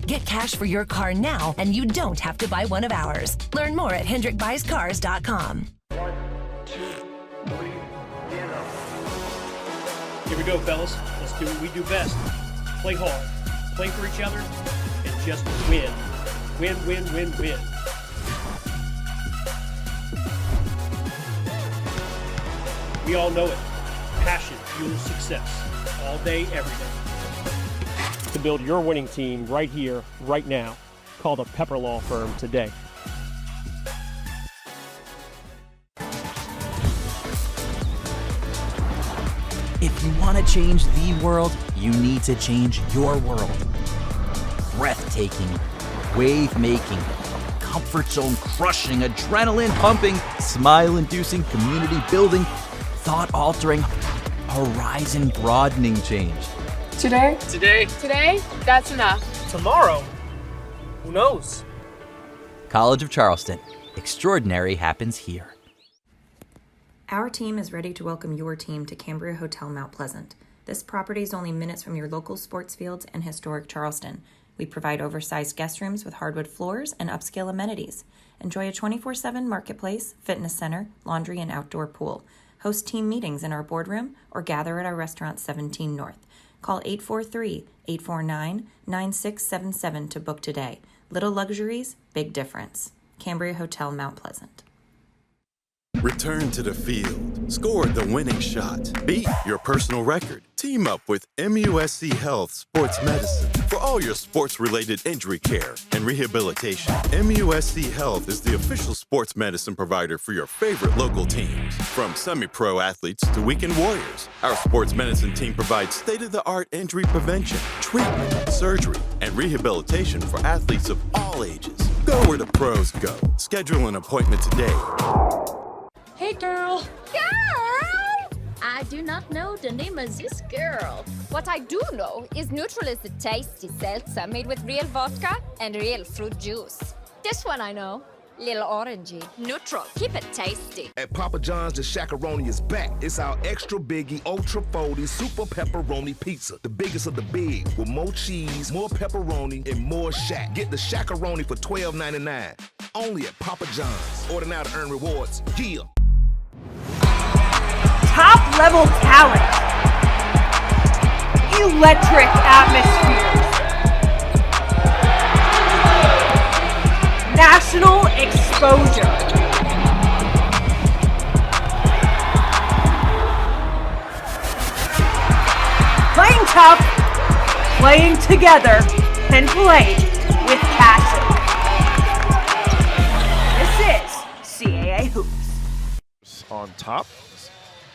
Get cash for your car now and you don't have to buy one of ours. Learn more at HendrickBuysCars.com. 1, 2, 3, get up. Here we go, fellas. Let's do what we do best. Play hard, play for each other, and just win. Win, win, win, win. We all know it. Passion fuels success. All day, every day. To build your winning team right here, right now, call the Pepper Law Firm today. If you want to change the world, you need to change your world. Breathtaking, wave-making, comfort zone crushing, adrenaline pumping, smile-inducing, community-building, thought-altering, horizon-broadening change. Today? Today, that's enough. Tomorrow? Who knows? College of Charleston. Extraordinary happens here. Our team is ready to welcome your team to Cambria Hotel Mount Pleasant. This property is only minutes from your local sports fields and historic Charleston. We provide oversized guest rooms with hardwood floors and upscale amenities. Enjoy a 24/7 marketplace, fitness center, laundry, and outdoor pool. Host team meetings in our boardroom or gather at our restaurant 17 North. Call 843-849-9677 to book today. Little luxuries, big difference. Cambria Hotel Mount Pleasant. Return to the field. Score the winning shot. Beat your personal record. Team up with MUSC Health Sports Medicine for all your sports-related injury care and rehabilitation. MUSC Health is the official sports medicine provider for your favorite local teams. From semi-pro athletes to weekend warriors, our sports medicine team provides state-of-the-art injury prevention, treatment, surgery, and rehabilitation for athletes of all ages. Go where the pros go. Schedule an appointment today. Hey, girl. Girl! I do not know the name of this girl. What I do know is Neutral is a tasty seltzer made with real vodka and real fruit juice. This one I know. Little orangey. Neutral. Keep it tasty. At Papa John's, the Shakaroni is back. It's our extra biggie, ultra foldy, super pepperoni pizza. The biggest of the big, with more cheese, more pepperoni, and more Shack. Get the Shakaroni for $12.99. Only at Papa John's. Order now to earn rewards. Yeah. Top-level talent. Electric atmospheres. National exposure. Playing tough, playing together, and playing with passion. This is top.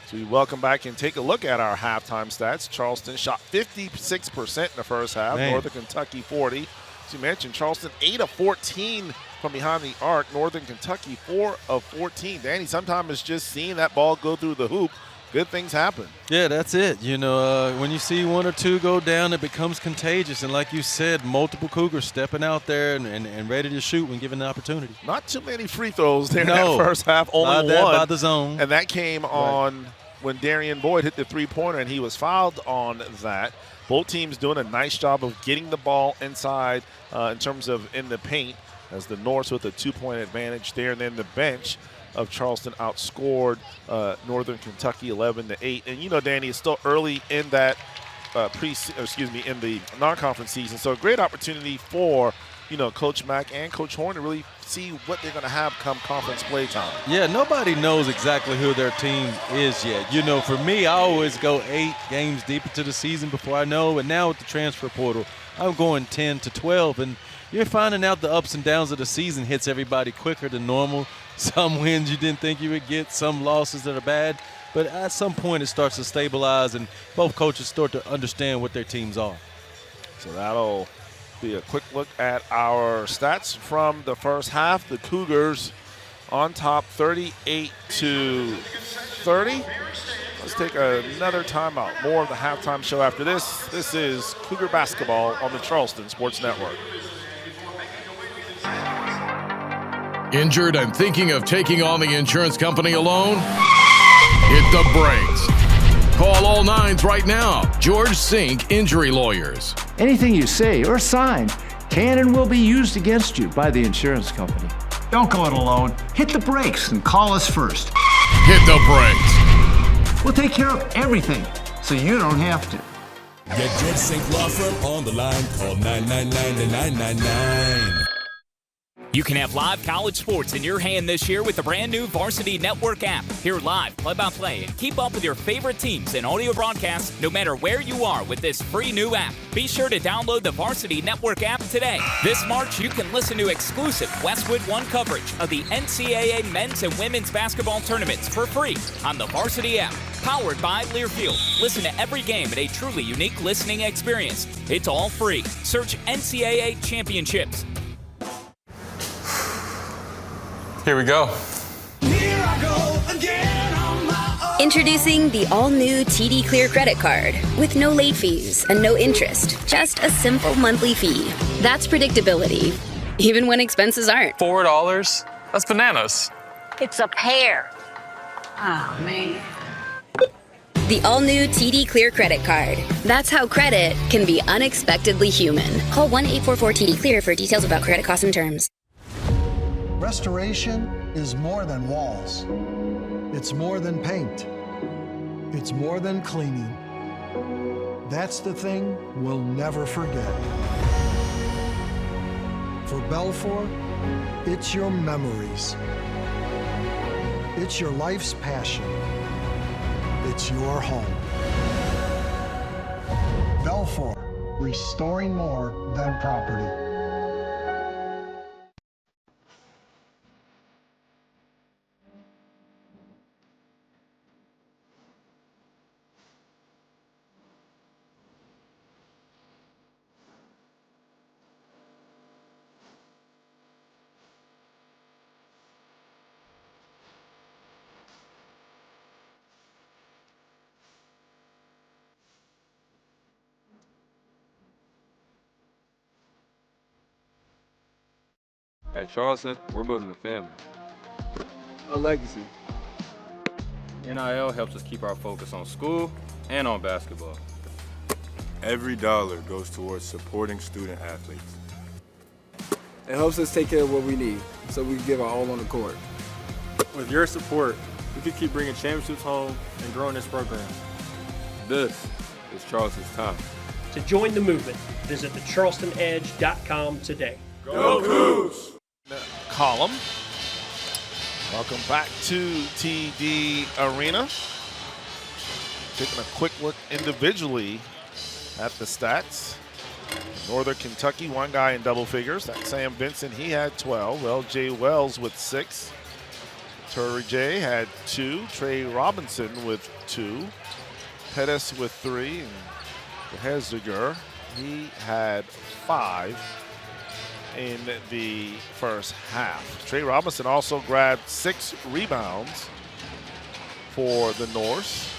So we welcome back and take a look at our halftime stats. Charleston shot 56% in the first half. Man. Northern Kentucky 40. As you mentioned, Charleston 8 of 14 from behind the arc. Northern Kentucky 4 of 14. Danny, sometimes it's just seeing that ball go through the hoop. Good things happen. Yeah, that's it. You know, when you see one or two go down, it becomes contagious. And like you said, multiple Cougars stepping out there and ready to shoot when given the opportunity. Not too many free throws there in that first half. Only one. one. By the zone. And that came on when Darian Boyd hit the three-pointer, and he was fouled on that. Both teams doing a nice job of getting the ball inside in terms of in the paint, as the Norse with a 2-point advantage there. And then the bench of Charleston outscored Northern Kentucky 11-8. And you know, Danny, it's still early in that in the non-conference season. So a great opportunity for, you know, Coach Mack and Coach Horn to really see what they're going to have come conference play time. Yeah, nobody knows exactly who their team is yet. You know, for me, I always go 8 games deep into the season before I know. And now with the transfer portal, I'm going 10 to 12. And you're finding out the ups and downs of the season hits everybody quicker than normal. Some wins you didn't think you would get, some losses that are bad. But at some point it starts to stabilize and both coaches start to understand what their teams are. So that'll be a quick look at our stats from the first half. The Cougars on top 38-30. Let's take another timeout. More of the halftime show after this. This is Cougar Basketball on the Charleston Sports Network. Injured and thinking of taking on the insurance company alone? Hit the brakes. Call all 9s right now. George Sink Injury Lawyers. Anything you say or sign can and will be used against you by the insurance company. Don't go it alone. Hit the brakes and call us first. Hit the brakes. We'll take care of everything so you don't have to. Get George Sink Law Firm on the line. Call 999-9999. You can have live college sports in your hand this year with the brand new Varsity Network app. Hear live, play-by-play, and keep up with your favorite teams and audio broadcasts no matter where you are with this free new app. Be sure to download the Varsity Network app today. This March, you can listen to exclusive Westwood One coverage of the NCAA men's and women's basketball tournaments for free on the Varsity app. Powered by Learfield. Listen to every game at a truly unique listening experience. It's all free. Search NCAA Championships. Here we go. Introducing the all-new TD Clear credit card with no late fees and no interest, just a simple monthly fee. That's predictability, even when expenses aren't. $4? That's bananas. It's a pear. Oh, man. The all-new TD Clear credit card. That's how credit can be unexpectedly human. Call 1-844-TD-CLEAR for details about credit costs and terms. Restoration is more than walls. It's more than paint. It's more than cleaning. That's the thing we'll never forget. For Belfour, it's your memories. It's your life's passion. It's your home. Belfour, restoring more than property. At Charleston, we're building a family. A legacy. NIL helps us keep our focus on school and on basketball. Every dollar goes towards supporting student athletes. It helps us take care of what we need, so we can give our all on the court. With your support, we can keep bringing championships home and growing this program. This is Charleston's time. To join the movement, visit thecharlestonedge.com today. Go Cougs! Column. Welcome back to TD Arena. Taking a quick look individually at the stats. Northern Kentucky, one guy in double figures. That's Sam Vincent. He had 12. LJ Wells with 6. Turgeon had 2. Trey Robinson with 2. Pettis with 3. And Hezdiger, he had 5 in the first half. Trey Robinson also grabbed 6 rebounds for the Norse,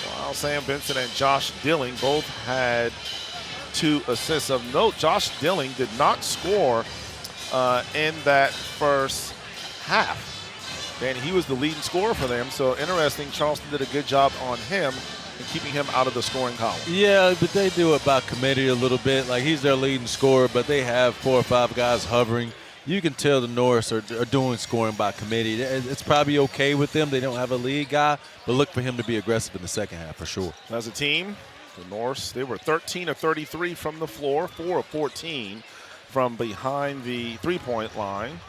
while Sam Vincent and Josh Dilling both had 2 assists. Of note, Josh Dilling did not score in that first half. And he was the leading scorer for them, so interesting. Charleston did a good job on him and keeping him out of the scoring column. Yeah, but they do it by committee a little bit. Like, he's their leading scorer, but they have 4 or 5 guys hovering. You can tell the Norse are doing scoring by committee. It's probably okay with them. They don't have a lead guy, but look for him to be aggressive in the second half for sure. As a team, the Norse, they were 13 of 33 from the floor, 4 of 14 from behind the three-point line.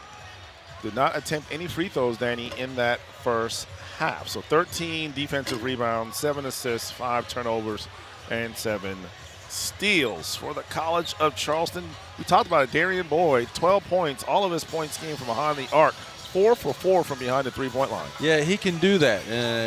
Did not attempt any free throws, Danny, in that first half. So 13 defensive rebounds, 7 assists, 5 turnovers, and 7 steals for the College of Charleston. We talked about it. Darian Boyd, 12 points. All of his points came from behind the arc. 4 for 4 from behind the three-point line. Yeah, he can do that.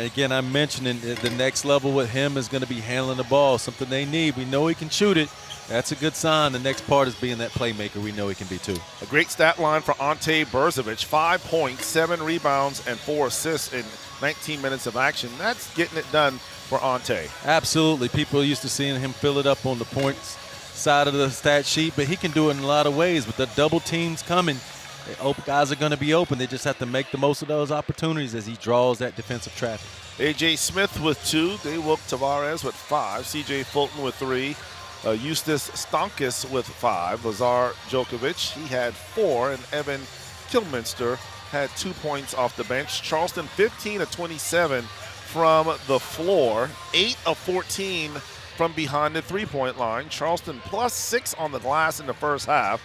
Again, I'm mentioning the next level with him is going to be handling the ball, something they need. We know he can shoot it. That's a good sign. The next part is being that playmaker we know he can be too. A great stat line for Ante Berzovic, 5 points, 7 rebounds, and 4 assists in 19 minutes of action. That's getting it done for Ante. Absolutely. People are used to seeing him fill it up on the points side of the stat sheet, but he can do it in a lot of ways. With the double teams coming, guys are going to be open. They just have to make the most of those opportunities as he draws that defensive traffic. A.J. Smith with 2. Daewoo Tavares with 5. C.J. Fulton with 3. Eustace Stonkus with 5. Lazar Djokovic, he had 4. And Evan Kilminster had 2 points off the bench. Charleston 15 of 27 from the floor. 8 of 14 from behind the three-point line. Charleston plus 6 on the glass in the first half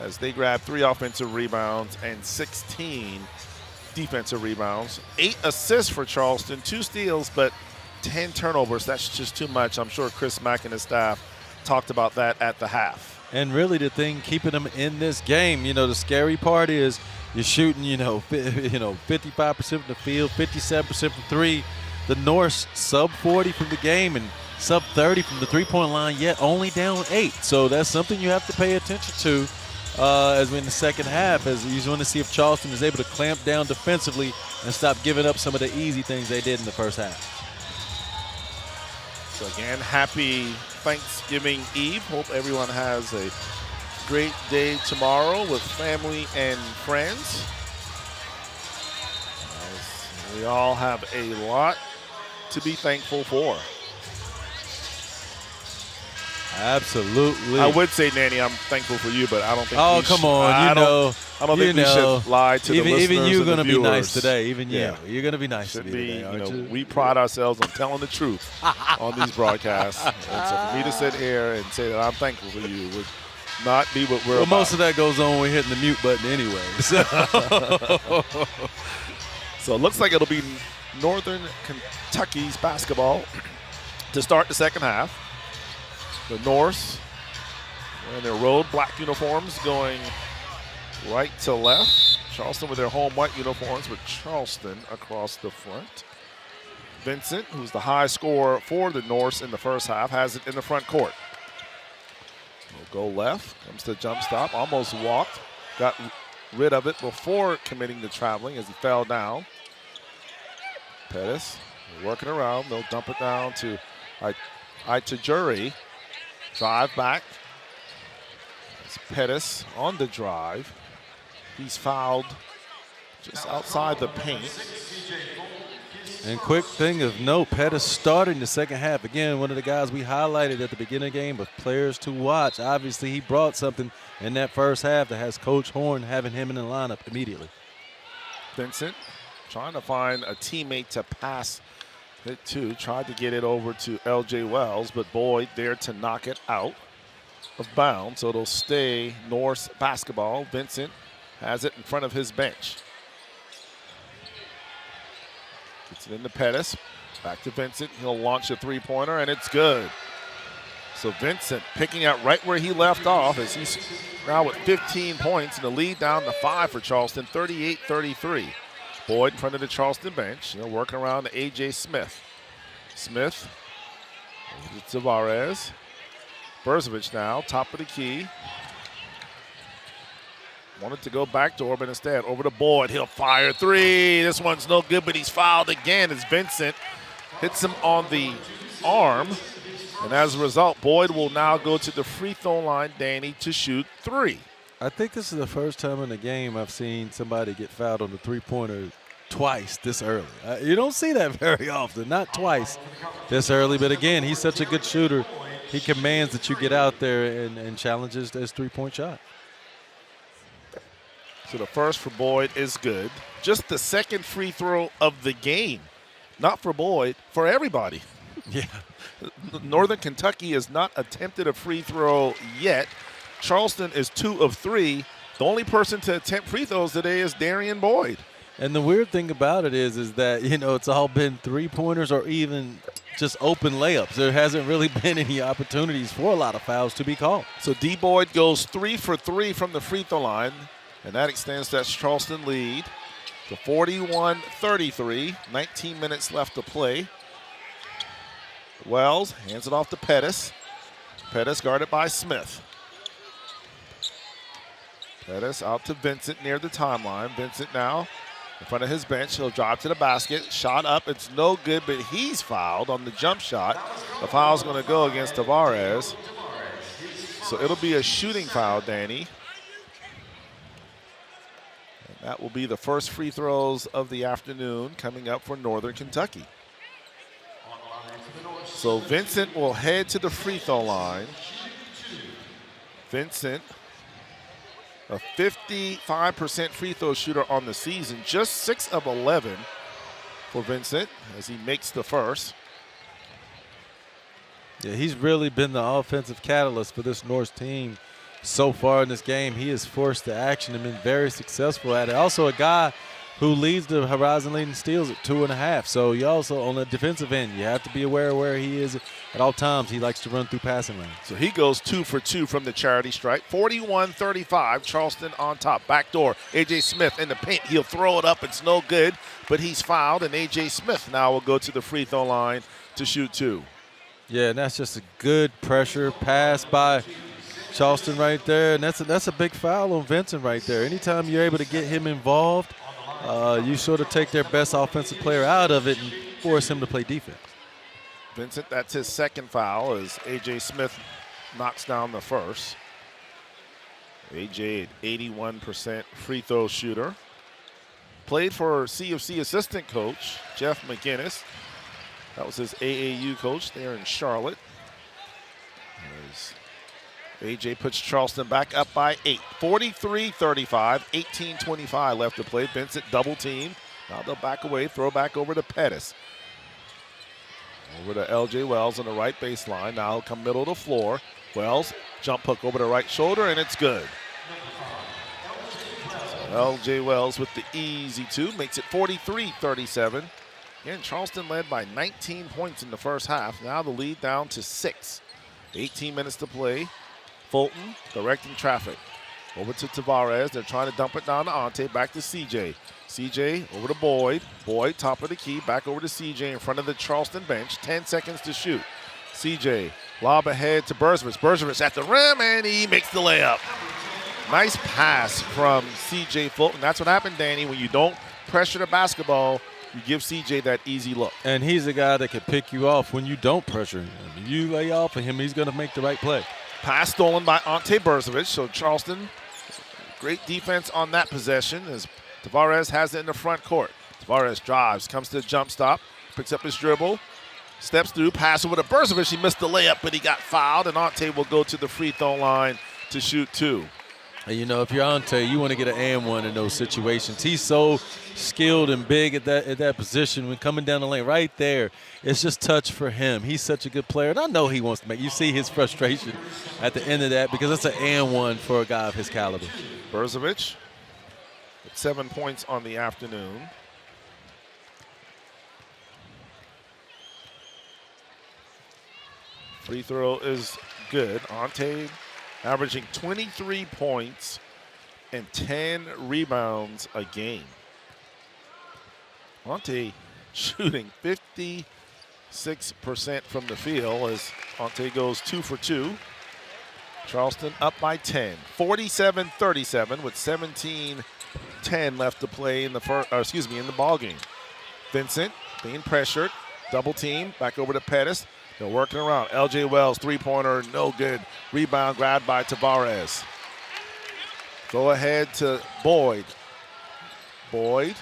as they grabbed 3 offensive rebounds and 16 defensive rebounds. 8 assists for Charleston, 2 steals, but 10 turnovers. That's just too much. I'm sure Chris Mack and his staff talked about that at the half. And really the thing keeping them in this game, the scary part is you're shooting, 55% from the field, 57% from 3. The Norse sub 40 from the game and sub 30 from the three-point line, yet only down 8. So that's something you have to pay attention to as we're in the second half, as you want to see if Charleston is able to clamp down defensively and stop giving up some of the easy things they did in the first half. So again, happy Thanksgiving Eve. Hope everyone has a great day tomorrow with family and friends. As we all have a lot to be thankful for. Absolutely. I would say, Nanny, I'm thankful for you, but I don't think. Oh, come on! I don't think we should lie to the listeners. Even you're going to be nice today. Even you, you're going to be nice should to me today, aren't you? We pride ourselves on telling the truth on these broadcasts, and so for me to sit here and say that I'm thankful for you would not be what we're about. Most of that goes on when we're hitting the mute button anyway. So it looks like it'll be Northern Kentucky's basketball to start the second half. The Norse in their road black uniforms going right to left. Charleston with their home white uniforms with Charleston across the front. Vincent, who's the high scorer for the Norse in the first half, has it in the front court. Will go left, comes to jump stop, almost walked, got rid of it before committing to traveling as he fell down. Pettis working around, they'll dump it down to Itajuri. Drive back. It's Pettis on the drive. He's fouled just outside the paint. And quick thing of note, Pettis starting the second half. Again, one of the guys we highlighted at the beginning of the game of players to watch. Obviously, he brought something in that first half that has Coach Horn having him in the lineup immediately. Vincent trying to find a teammate to pass it to. Tried to get it over to L.J. Wells, but Boyd there to knock it out of bounds. So it'll stay Norse basketball. Vincent has it in front of his bench. Gets it into Pettis. Back to Vincent. He'll launch a three-pointer, and it's good. So Vincent picking up right where he left off as he's now with 15 points and the lead down to 5 for Charleston, 38-33. Boyd in front of the Charleston bench. Working around to A.J. Smith. Smith to Tavares. Berzovich now, top of the key. Wanted to go backdoor, but instead over to Boyd. He'll fire three. This one's no good, but he's fouled again as Vincent hits him on the arm. And as a result, Boyd will now go to the free throw line, Danny, to shoot three. I think this is the first time in the game I've seen somebody get fouled on the three-pointer twice this early. You don't see that very often, not twice this early. But again, he's such a good shooter. He commands that you get out there and challenges his three-point shot. So the first for Boyd is good. Just the second free throw of the game. Not for Boyd, for everybody. Yeah. Northern Kentucky has not attempted a free throw yet. Charleston is 2 of 3. The only person to attempt free throws today is Darian Boyd. And the weird thing about it is that, it's all been three-pointers or even just open layups. There hasn't really been any opportunities for a lot of fouls to be called. So D. Boyd goes 3 for 3 from the free throw line, and that extends that Charleston lead to 41-33. 19 minutes left to play. Wells hands it off to Pettis. Pettis guarded by Smith. Pettis out to Vincent near the timeline. Vincent now in front of his bench. He'll drive to the basket. Shot up. It's no good, but he's fouled on the jump shot. The foul's going to go against Tavares. So it'll be a shooting foul, Danny. And that will be the first free throws of the afternoon coming up for Northern Kentucky. So Vincent will head to the free throw line. Vincent, a 55% free throw shooter on the season, just 6 of 11 for Vincent as he makes the first. Yeah, he's really been the offensive catalyst for this North team so far in this game. He has forced the action and been very successful at it. Also a guy who leads the Horizon leading steals at 2.5. So you also, on the defensive end, you have to be aware of where he is at all times. He likes to run through passing lanes. So he goes 2 for 2 from the charity stripe. 41-35, Charleston on top. Backdoor, A.J. Smith in the paint. He'll throw it up. It's no good, but he's fouled, and A.J. Smith now will go to the free throw line to shoot 2. Yeah, and that's just a good pressure pass by Charleston right there, and that's a big foul on Vincent right there. Anytime you're able to get him involved, you sort of take their best offensive player out of it and force him to play defense. Vincent, that's his second foul as A.J. Smith knocks down the first. A.J. at 81% free throw shooter. Played for CFC assistant coach Jeff McGinnis. That was his AAU coach there in Charlotte. As A.J. puts Charleston back up by 8. 43-35, 18-25 left to play. Vincent double team. Now they'll back away, throw back over to Pettis. Over to L.J. Wells on the right baseline. Now he'll come middle of the floor. Wells, jump hook over the right shoulder, and it's good. So L.J. Wells with the easy 2, makes it 43-37. Again, Charleston led by 19 points in the first half. Now the lead down to 6. 18 minutes to play. Fulton directing traffic. Over to Tavares. They're trying to dump it down to Ante. Back to CJ. CJ over to Boyd. Boyd, top of the key. Back over to CJ in front of the Charleston bench. 10 seconds to shoot. CJ, lob ahead to Berzovich. Berzovich at the rim, and he makes the layup. Nice pass from CJ Fulton. That's what happened, Danny, when you don't pressure the basketball. You give CJ that easy look. And he's a guy that can pick you off when you don't pressure him. You lay off of him, he's going to make the right play. Pass stolen by Ante Berzovich. So Charleston, great defense on that possession as Tavares has it in the front court. Tavares drives, comes to the jump stop, picks up his dribble, steps through, pass over to Berzovich. He missed the layup, but he got fouled, and Ante will go to the free throw line to shoot 2. And if you're Ante, you want to get an and one in those situations. He's so skilled and big at that position when coming down the lane. Right there, it's just touch for him. He's such a good player, and I know he wants to make. You see his frustration at the end of that because it's an and one for a guy of his caliber. Berzovich with 7 points on the afternoon. Free throw is good. Ante averaging 23 points and 10 rebounds a game. Ante shooting 56% from the field as Ante goes 2 for 2. Charleston up by 10, 47-37 with 17:10 left to play in the in the ball game. Vincent being pressured, double team, back over to Pettis. They're working around. L.J. Wells, three-pointer, no good. Rebound grabbed by Tavares. Go ahead to Boyd. Boyd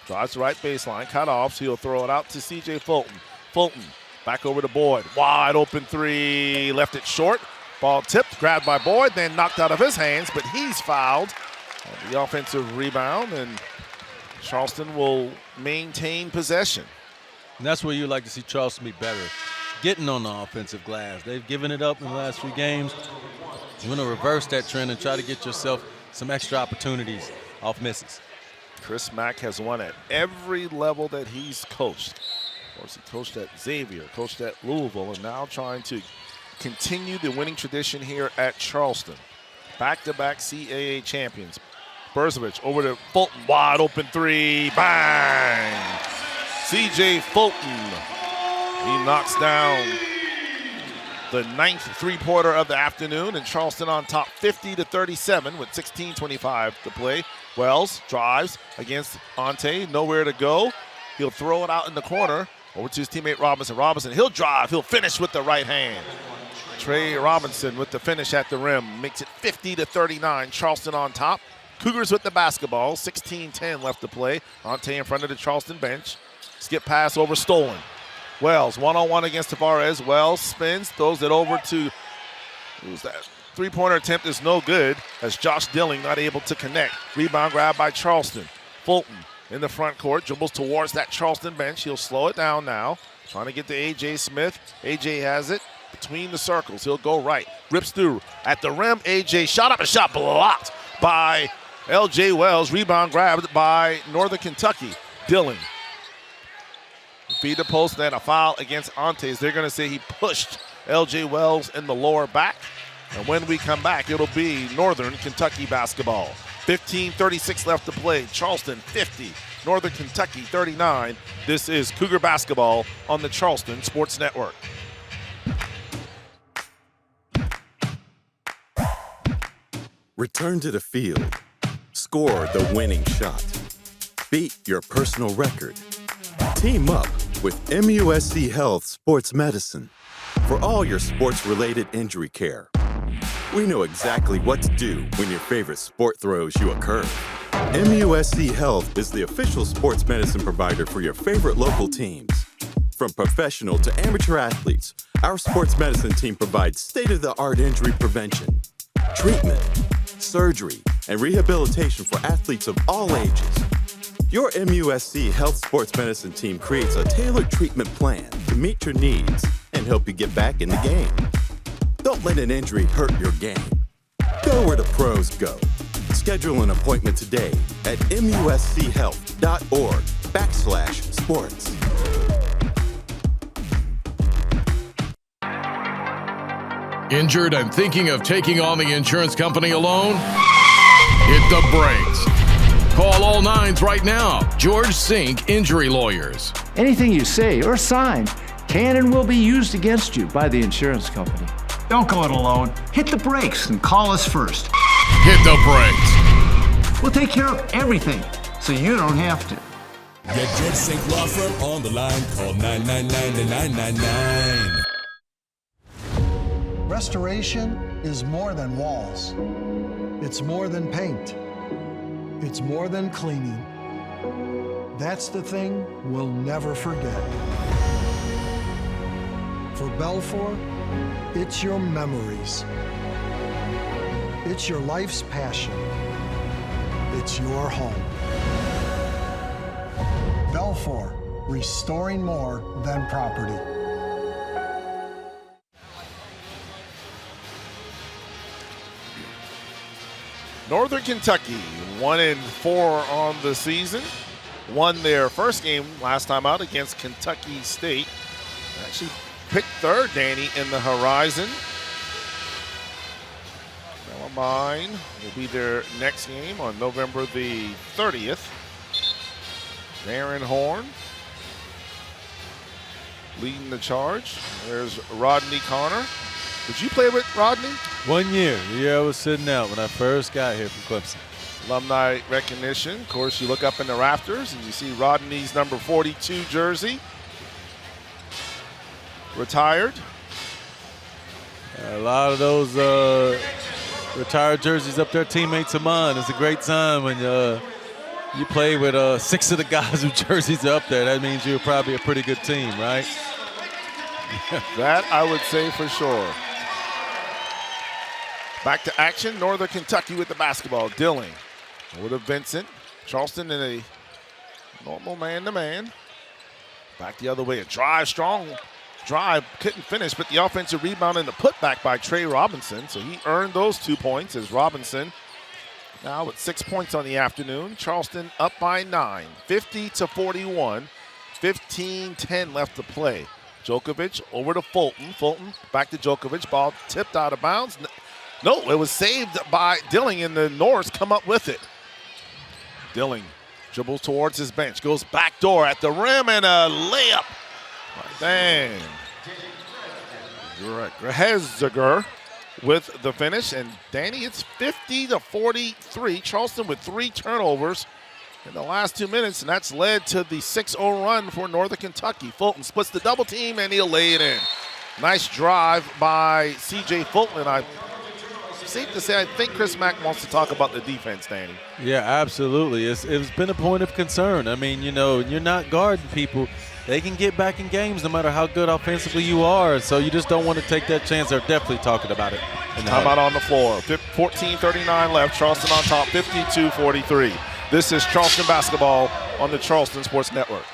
drives the right baseline, cut off, so he'll throw it out to C.J. Fulton. Fulton back over to Boyd. Wide open three, left it short. Ball tipped, grabbed by Boyd, then knocked out of his hands, but he's fouled. The offensive rebound, and Charleston will maintain possession. And that's where you like to see Charleston be better, getting on the offensive glass. They've given it up in the last few games. You want to reverse that trend and try to get yourself some extra opportunities off misses. Chris Mack has won at every level that he's coached. Of course, he coached at Xavier, coached at Louisville, and now trying to continue the winning tradition here at Charleston. Back-to-back CAA champions. Berzovich over to Fulton, wide open three, bang! C.J. Fulton, he knocks down the 9th three-pointer of the afternoon, and Charleston on top 50-37 with 16:25 to play. Wells drives against Ante, nowhere to go. He'll throw it out in the corner over to his teammate Robinson. Robinson, he'll drive, he'll finish with the right hand. Trey Robinson with the finish at the rim makes it 50-39. Charleston on top. Cougars with the basketball, 16:10 left to play. Ante in front of the Charleston bench. Skip pass over, stolen. Wells, one-on-one against Tavares. Wells spins, throws it over to, who's that? Three-pointer attempt is no good as Josh Dilling not able to connect. Rebound grab by Charleston. Fulton in the front court, dribbles towards that Charleston bench. He'll slow it down now. Trying to get to A.J. Smith. A.J. has it between the circles. He'll go right. Rips through at the rim. A.J. shot up, a shot blocked by L.J. Wells. Rebound grabbed by Northern Kentucky. Dilling. Feed the post, then a foul against Antes. They're going to say he pushed L.J. Wells in the lower back. And when we come back, it'll be Northern Kentucky basketball. 15:36 left to play. Charleston 50, Northern Kentucky 39. This is Cougar basketball on the Charleston Sports Network. Return to the field. Score the winning shot. Beat your personal record. Team up with MUSC Health Sports Medicine for all your sports-related injury care. We know exactly what to do when your favorite sport throws you a curve. MUSC Health is the official sports medicine provider for your favorite local teams. From professional to amateur athletes, our sports medicine team provides state-of-the-art injury prevention, treatment, surgery, and rehabilitation for athletes of all ages. Your MUSC Health Sports Medicine team creates a tailored treatment plan to meet your needs and help you get back in the game. Don't let an injury hurt your game. Go where the pros go. Schedule an appointment today at muschealth.org/sports. Injured and thinking of taking on the insurance company alone? Hit the brakes. Call all nines right now. George Sink Injury Lawyers. Anything you say or sign can and will be used against you by the insurance company. Don't go it alone. Hit the brakes and call us first. Hit the brakes. We'll take care of everything so you don't have to. Get George Sink Law Firm on the line. Call 999-9999. Restoration is more than walls. It's more than paint. It's more than cleaning. That's the thing we'll never forget. For Belfour, it's your memories. It's your life's passion. It's your home. Belfour, restoring more than property. Northern Kentucky 1-4 on the season. Won their first game last time out against Kentucky State. Actually picked third, Danny, in the Horizon. Bellarmine will be their next game on November the 30th. Darren Horn leading the charge. There's Rodney Connor. Did you play with Rodney? 1 year. The year I was sitting out when I first got here from Clemson. Alumni recognition. Of course, you look up in the rafters and you see Rodney's number 42 jersey. Retired. A lot of those retired jerseys up there, teammates of mine. It's a great time when you play with 6 of the guys whose jerseys are up there. That means you're probably a pretty good team, right? That I would say for sure. Back to action. Northern Kentucky with the basketball. Dilling over to Vincent. Charleston in a normal man-to-man. Back the other way. A drive, strong drive. Couldn't finish, but the offensive rebound and the putback by Trey Robinson. So he earned those 2 points as Robinson now with 6 points on the afternoon. Charleston up by 9, 50-41. 15-10 left to play. Djokovic over to Fulton. Fulton back to Djokovic. Ball tipped out of bounds. No, it was saved by Dilling, and the Norse come up with it. Dilling dribbles towards his bench. Goes back door at the rim and a layup. Dang. Greheziger with the finish. And Danny, it's 50-43. Charleston with 3 turnovers in the last 2 minutes, and that's led to the 6-0 run for Northern Kentucky. Fulton splits the double team, and he'll lay it in. Nice drive by C.J. Fulton. And safe to say, I think Chris Mack wants to talk about the defense, Danny. Yeah, absolutely. It's been a point of concern. I mean, you're not guarding people. They can get back in games no matter how good offensively you are, so you just don't want to take that chance. They're definitely talking about it. Timeout on the floor. 14:39 left. Charleston on top, 52-43. This is Charleston basketball on the Charleston Sports Network.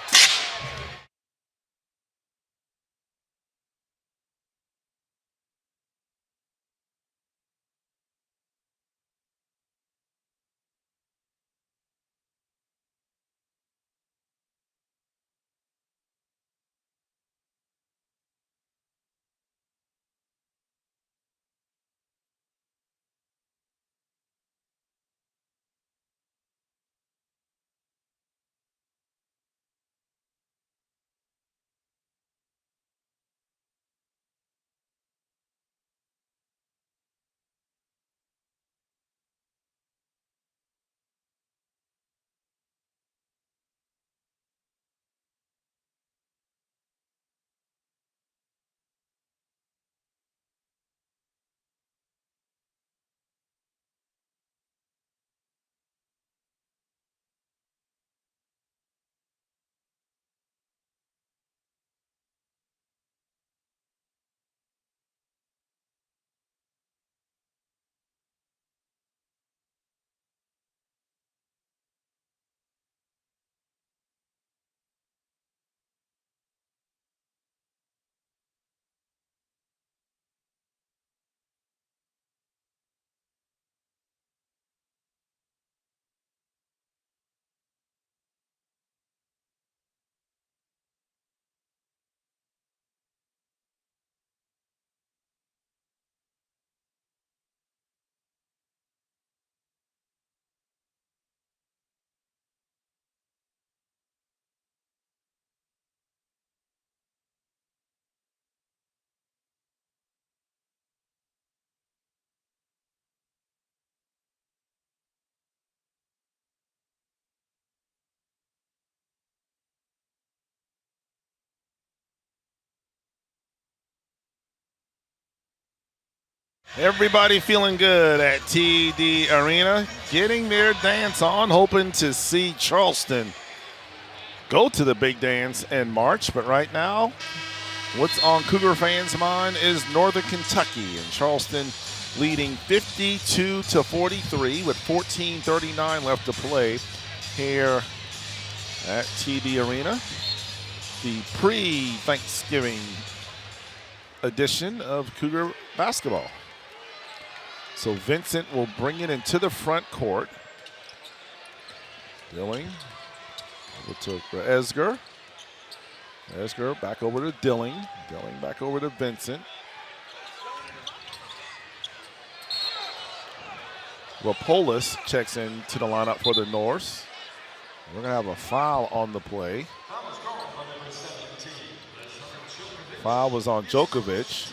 Everybody feeling good at TD Arena, getting their dance on, hoping to see Charleston go to the big dance in March. But right now, what's on Cougar fans' mind is Northern Kentucky, and Charleston leading 52-43 with 14:39 left to play here at TD Arena. The pre-Thanksgiving edition of Cougar basketball. So Vincent will bring it into the front court. Dilling over to Esger. Esger back over to Dilling. Dilling back over to Vincent. Rapolis checks in to the lineup for the Norse. We're going to have a foul on the play. Foul was on Djokovic.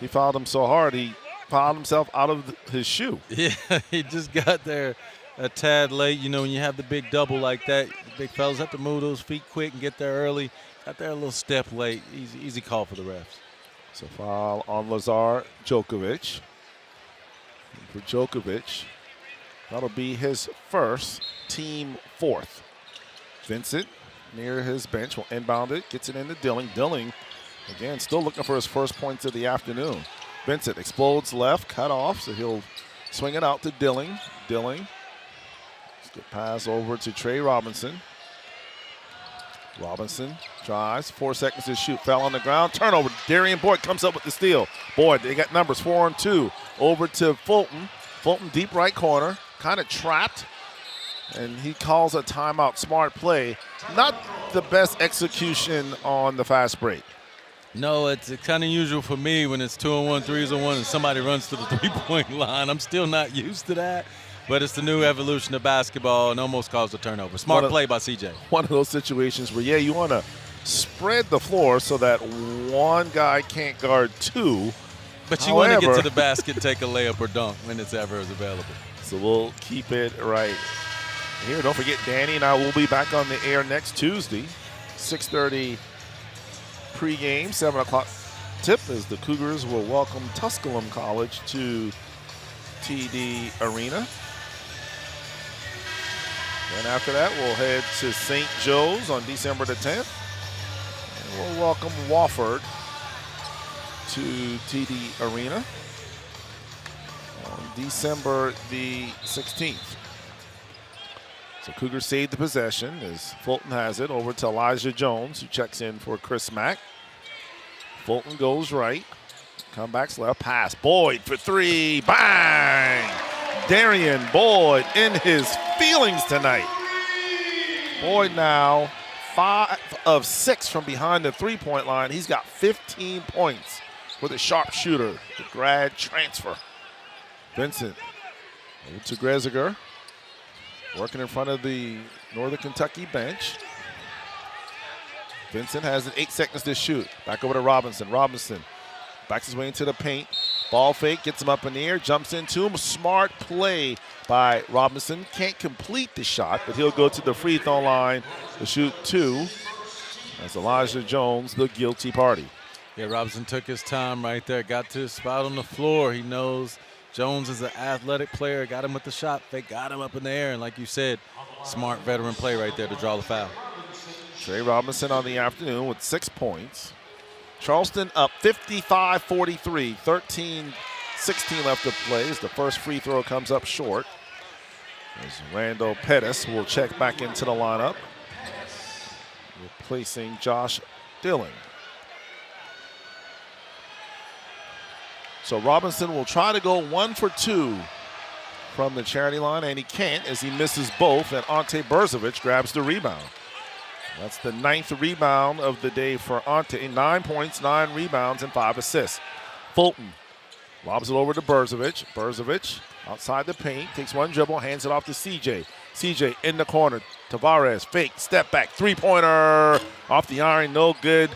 He fouled him so hard, he fouled himself out of his shoe. Yeah, he just got there a tad late. You know, when you have the big double like that, the big fellas have to move those feet quick and get there early. Got there a little step late. Easy call for the refs. So foul on Lazar Djokovic. For Djokovic, that'll be his first, team fourth. Vincent near his bench will inbound it, gets it into Dilling. Dilling, again, still looking for his first points of the afternoon. Vincent explodes left, cut off, so he'll swing it out to Dilling. Dilling, good pass over to Trey Robinson. Robinson drives, 4 seconds to shoot, fell on the ground, turnover. Darian Boyd comes up with the steal. Boyd, they got numbers 4 and 2. Over to Fulton. Fulton deep right corner, kind of trapped, and he calls a timeout. Smart play. Not the best execution on the fast break. No, it's kind of usual for me when it's 2-on-1, 3-on-1, and somebody runs to the three-point line. I'm still not used to that. But it's the new evolution of basketball and almost caused a turnover. Smart play by CJ. One of those situations where, you want to spread the floor so that one guy can't guard two. But you want to get to the basket and take a layup or dunk when it's ever available. So we'll keep it right here. Don't forget, Danny and I will be back on the air next Tuesday, 6:30 pregame, 7 o'clock tip as the Cougars will welcome Tusculum College to TD Arena. And after that, we'll head to St. Joe's on December the 10th. And we'll welcome Wofford to TD Arena on December the 16th. So Cougars save the possession as Fulton has it over to Elijah Jones, who checks in for Chris Mack. Fulton goes right. Comebacks left. Pass. Boyd for three. Bang! Darian Boyd in his feelings tonight. Boyd now 5 of 6 from behind the three-point line. He's got 15 points for the sharpshooter, the grad transfer. Vincent over to Greziger, working in front of the Northern Kentucky bench. Vincent has 8 seconds to shoot. Back over to Robinson. Robinson backs his way into the paint. Ball fake, gets him up in the air, jumps into him. Smart play by Robinson. Can't complete the shot, but he'll go to the free throw line to shoot 2. That's Elijah Jones, the guilty party. Yeah, Robinson took his time right there, got to his spot on the floor. He knows Jones is an athletic player, got him with the shot fake, got him up in the air, and like you said, smart veteran play right there to draw the foul. Trey Robinson on the afternoon with 6 points. Charleston up 55-43, 13-16 left to play as the first free throw comes up short. As Randall Pettis will check back into the lineup, replacing Josh Dillon. So Robinson will try to go 1 for 2 from the charity line, and he can't as he misses both, and Ante Berzovic grabs the rebound. That's the 9th rebound of the day for Ante. 9 points, 9 rebounds, and 5 assists. Fulton lobs it over to Berzovic. Berzovic outside the paint, takes one dribble, hands it off to CJ. CJ in the corner. Tavares, fake, step back, three-pointer. Off the iron, no good.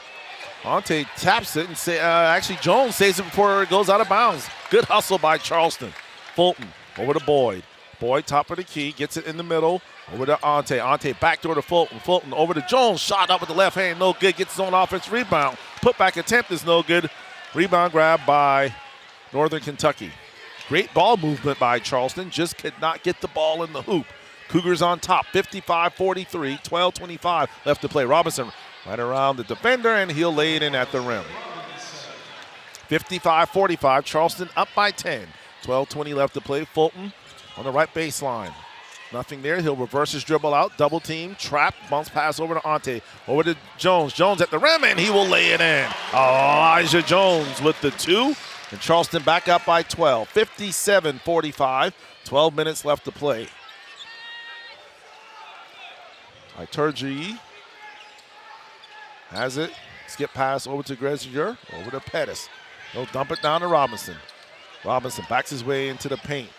Ante taps it, and actually Jones saves it before it goes out of bounds. Good hustle by Charleston. Fulton over to Boyd. Boyd, top of the key, gets it in the middle. Over to Ante. Ante backdoor to Fulton. Fulton over to Jones. Shot up with the left hand. No good. Gets his own offense rebound. Put back attempt is no good. Rebound grab by Northern Kentucky. Great ball movement by Charleston. Just could not get the ball in the hoop. Cougars on top. 55-43. 12:25 left to play. Robinson right around the defender, and he'll lay it in at the rim. 55-45. Charleston up by 10. 12:20 left to play. Fulton on the right baseline. Nothing there. He'll reverse his dribble out. Double team. Trap. Bounce pass over to Ante. Over to Jones. Jones at the rim, and he will lay it in. Elijah Jones with the 2. And Charleston back up by 12. 57-45. 12 minutes left to play. Iturgi has it. Skip pass over to Greziger. Over to Pettis. He'll dump it down to Robinson. Robinson backs his way into the paint.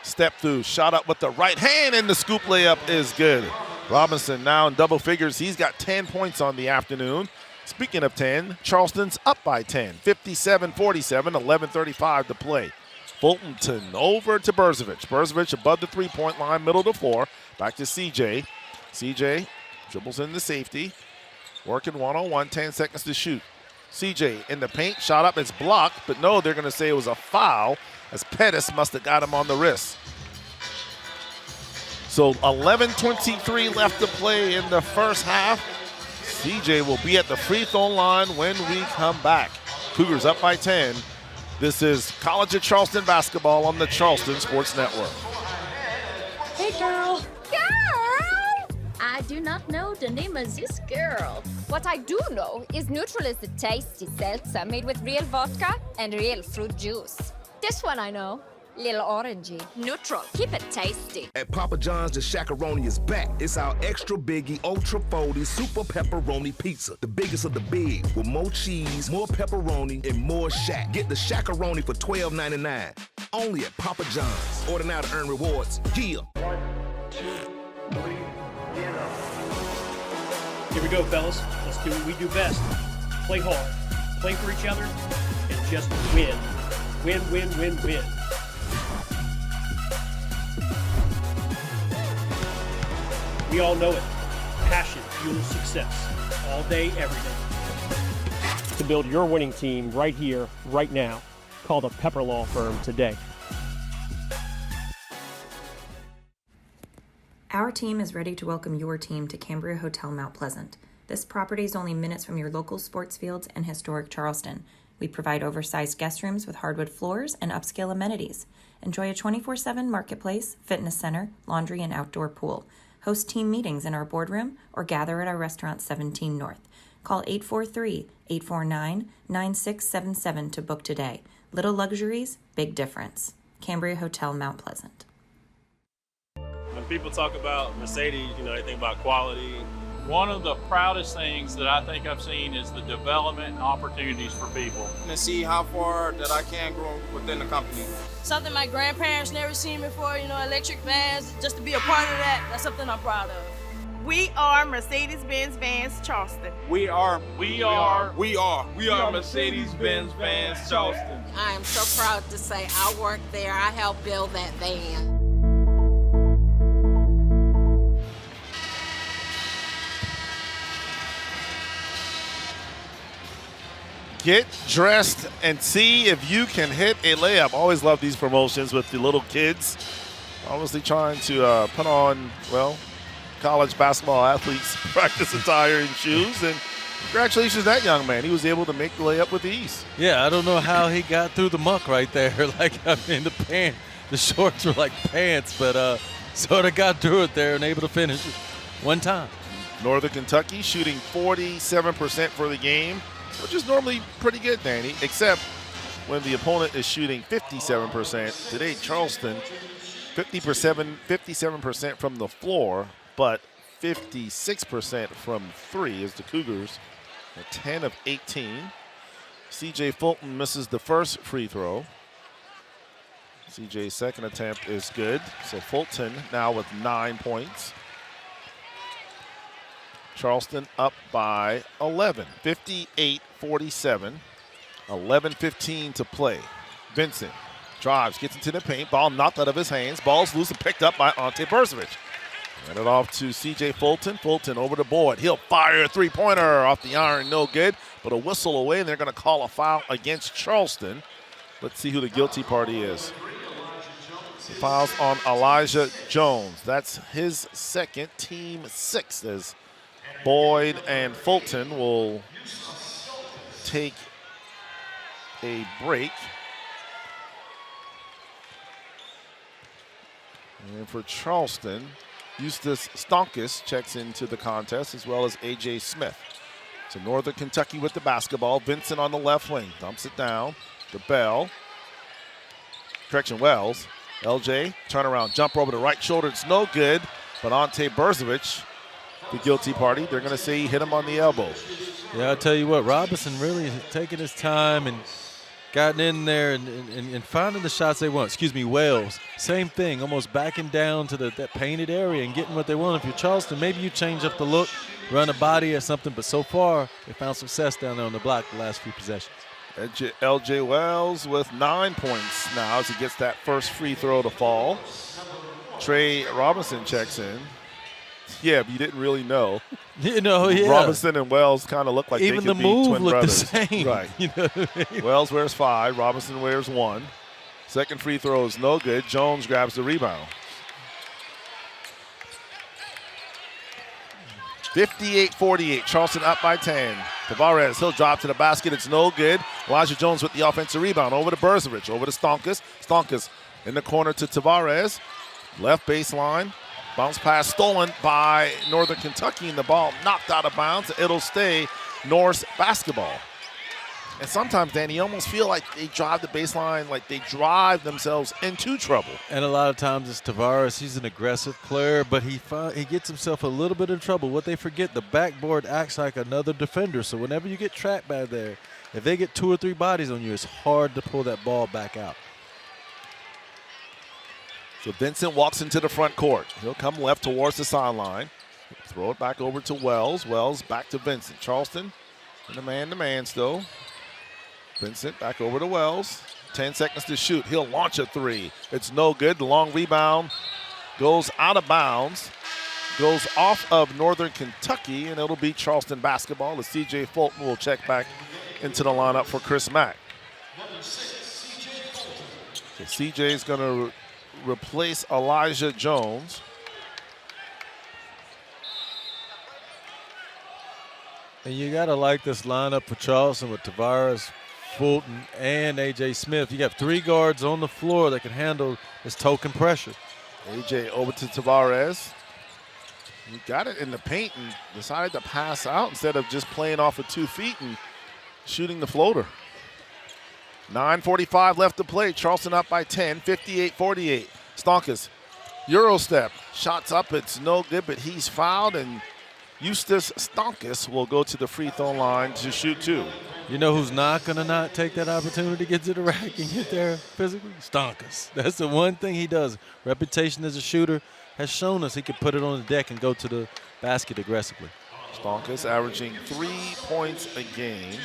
Step through, shot up with the right hand, and the scoop layup is good. Robinson now in double figures. He's got 10 points on the afternoon. Speaking of 10, Charleston's up by 10, 57-47, 11:35 to play. Fulton over to Berzovich. Berzovich above the three-point line, middle to 4. Back to CJ. CJ dribbles in the safety. Working one-on-one, 10 seconds to shoot. CJ in the paint, shot up, it's blocked, but no, they're going to say it was a foul as Pettis must have got him on the wrist. So 11:23 left to play in the first half. CJ will be at the free throw line when we come back. Cougars up by 10. This is College of Charleston basketball on the Charleston Sports Network. Hey, girl. Girl! I do not know the name of this girl. What I do know is Neutral is a tasty seltzer made with real vodka and real fruit juice. This one I know. Little orangey. Neutral. Keep it tasty. At Papa John's, the Shakaroni is back. It's our extra biggie, ultra foldy, super pepperoni pizza. The biggest of the big, with more cheese, more pepperoni, and more shack. Get the Shakaroni for $12.99. Only at Papa John's. Order now to earn rewards. Yeah. 1, 2, 3, Here we go, fellas. Let's do what we do best. Play hard. Play for each other. And just win. Win, win, win, win. We all know it. Passion fuels success. All day, every day. To build your winning team right here, right now, call the Pepper Law Firm today. Our team is ready to welcome your team to Cambria Hotel Mount Pleasant. This property is only minutes from your local sports fields and historic Charleston. We provide oversized guest rooms with hardwood floors and upscale amenities. Enjoy a 24/7 marketplace, fitness center, laundry, and outdoor pool. Host team meetings in our boardroom or gather at our restaurant 17 North. Call 843-849-9677 to book today. Little luxuries, big difference. Cambria Hotel Mount Pleasant. When people talk about Mercedes, they think about quality. One of the proudest things that I think I've seen is the development and opportunities for people. To see how far that I can grow within the company. Something my grandparents never seen before, electric vans, just to be a part of that, that's something I'm proud of. We are Mercedes-Benz Vans Charleston. We are Mercedes-Benz Vans Charleston. I am so proud to say I worked there. I helped build that van. Get dressed and see if you can hit a layup. Always love these promotions with the little kids. Obviously trying to put on, college basketball athletes' practice attire and shoes. And congratulations to that young man. He was able to make the layup with ease. Yeah, I don't know how he got through the muck right there. The shorts were like pants, but sort of got through it there and able to finish it one time. Northern Kentucky shooting 47% for the game, which is normally pretty good, Danny, except when the opponent is shooting 57%. Today, Charleston, 57% from the floor, but 56% from three as the Cougars are 10 of 18. CJ Fulton misses the first free throw. CJ's second attempt is good. So Fulton now with 9 points. Charleston up by 11, 58-47, 11:15 to play. Vincent drives, gets into the paint, ball knocked out of his hands, ball's loose and picked up by Ante Berzovich. Ran it off to CJ Fulton. Fulton over the board. He'll fire a three-pointer off the iron, no good, but a whistle away, and they're going to call a foul against Charleston. Let's see who the guilty party is. The foul's on Elijah Jones. That's his second, team 6, as Boyd and Fulton will take a break. And for Charleston, Eustace Stonkus checks into the contest, as well as A.J. Smith. So Northern Kentucky with the basketball. Vincent on the left wing, dumps it down to Bell. Wells. LJ, turnaround, jumper over the right shoulder. It's no good, but Ante Berzovich, the guilty party, they're going to say he hit him on the elbow. Yeah, I'll tell you what, Robinson really has taken his time and gotten in there and finding the shots they want. Excuse me, Wells, same thing, almost backing down to that painted area and getting what they want. If you're Charleston, maybe you change up the look, run a body or something, but so far they found success down there on the block the last few possessions. L.J. Wells with 9 points now as he gets that first free throw to fall. Trey Robinson checks in. Yeah, but you didn't really know. Yeah. Robinson and Wells kind of look like even they could the be move twin looked brothers. the same. Right. You know what I mean? Wells wears 5. Robinson wears 1. Second free throw is no good. Jones grabs the rebound. 58-48. Charleston up by 10. Tavares, he'll drop to the basket. It's no good. Elijah Jones with the offensive rebound. Over to Berzovich. Over to Stonkus. Stonkus in the corner to Tavares. Left baseline. Bounce pass stolen by Northern Kentucky, and the ball knocked out of bounds. It'll stay Norse basketball. And sometimes, Danny, you almost feel like they drive the baseline, like they drive themselves into trouble. And a lot of times it's Tavares. He's an aggressive player, but he gets himself a little bit of trouble. What they forget, the backboard acts like another defender. So whenever you get trapped by there, if they get 2 or 3 bodies on you, it's hard to pull that ball back out. So Vincent walks into the front court. He'll come left towards the sideline. Throw it back over to Wells. Wells back to Vincent. Charleston in a man-to-man still. Vincent back over to Wells. 10 seconds to shoot. He'll launch a 3. It's no good. The long rebound goes out of bounds. Goes off of Northern Kentucky, and it'll be Charleston basketball as C.J. Fulton will check back into the lineup for Chris Mack. So C.J. is going to replace Elijah Jones. And you got to like this lineup for Charleston with Tavares, Fulton, and A.J. Smith. You got 3 guards on the floor that can handle this token pressure. A.J. over to Tavares. He got it in the paint and decided to pass out instead of just playing off of 2 feet and shooting the floater. 9:45 left to play. Charleston up by 10, 58-48. Stonkus, Euro step. Shots up, it's no good, but he's fouled, and Eustace Stonkus will go to the free throw line to shoot 2. You know who's not going to not take that opportunity to get to the rack and get there physically? Stonkus. That's the one thing he does. Reputation as a shooter has shown us he can put it on the deck and go to the basket aggressively. Stonkus averaging 3 points a game.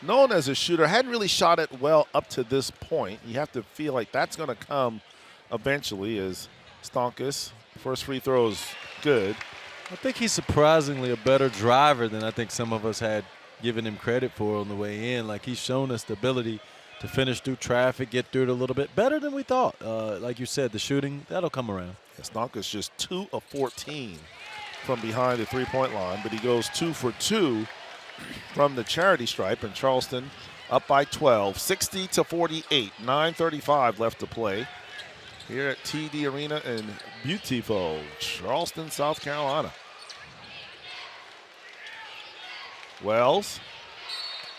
Known as a shooter, hadn't really shot it well up to this point. You have to feel like that's going to come eventually as Stonkus. First free throw is good. I think he's surprisingly a better driver than I think some of us had given him credit for on the way in. Like, he's shown us the ability to finish through traffic, get through it a little bit better than we thought. Like you said, the shooting, that'll come around. Stonkus just 2 of 14 from behind the three-point line, but he goes 2 for 2 from the charity stripe, and Charleston up by 12, 60-48, 9:35 left to play here at TD Arena in beautiful Charleston, South Carolina. Wells,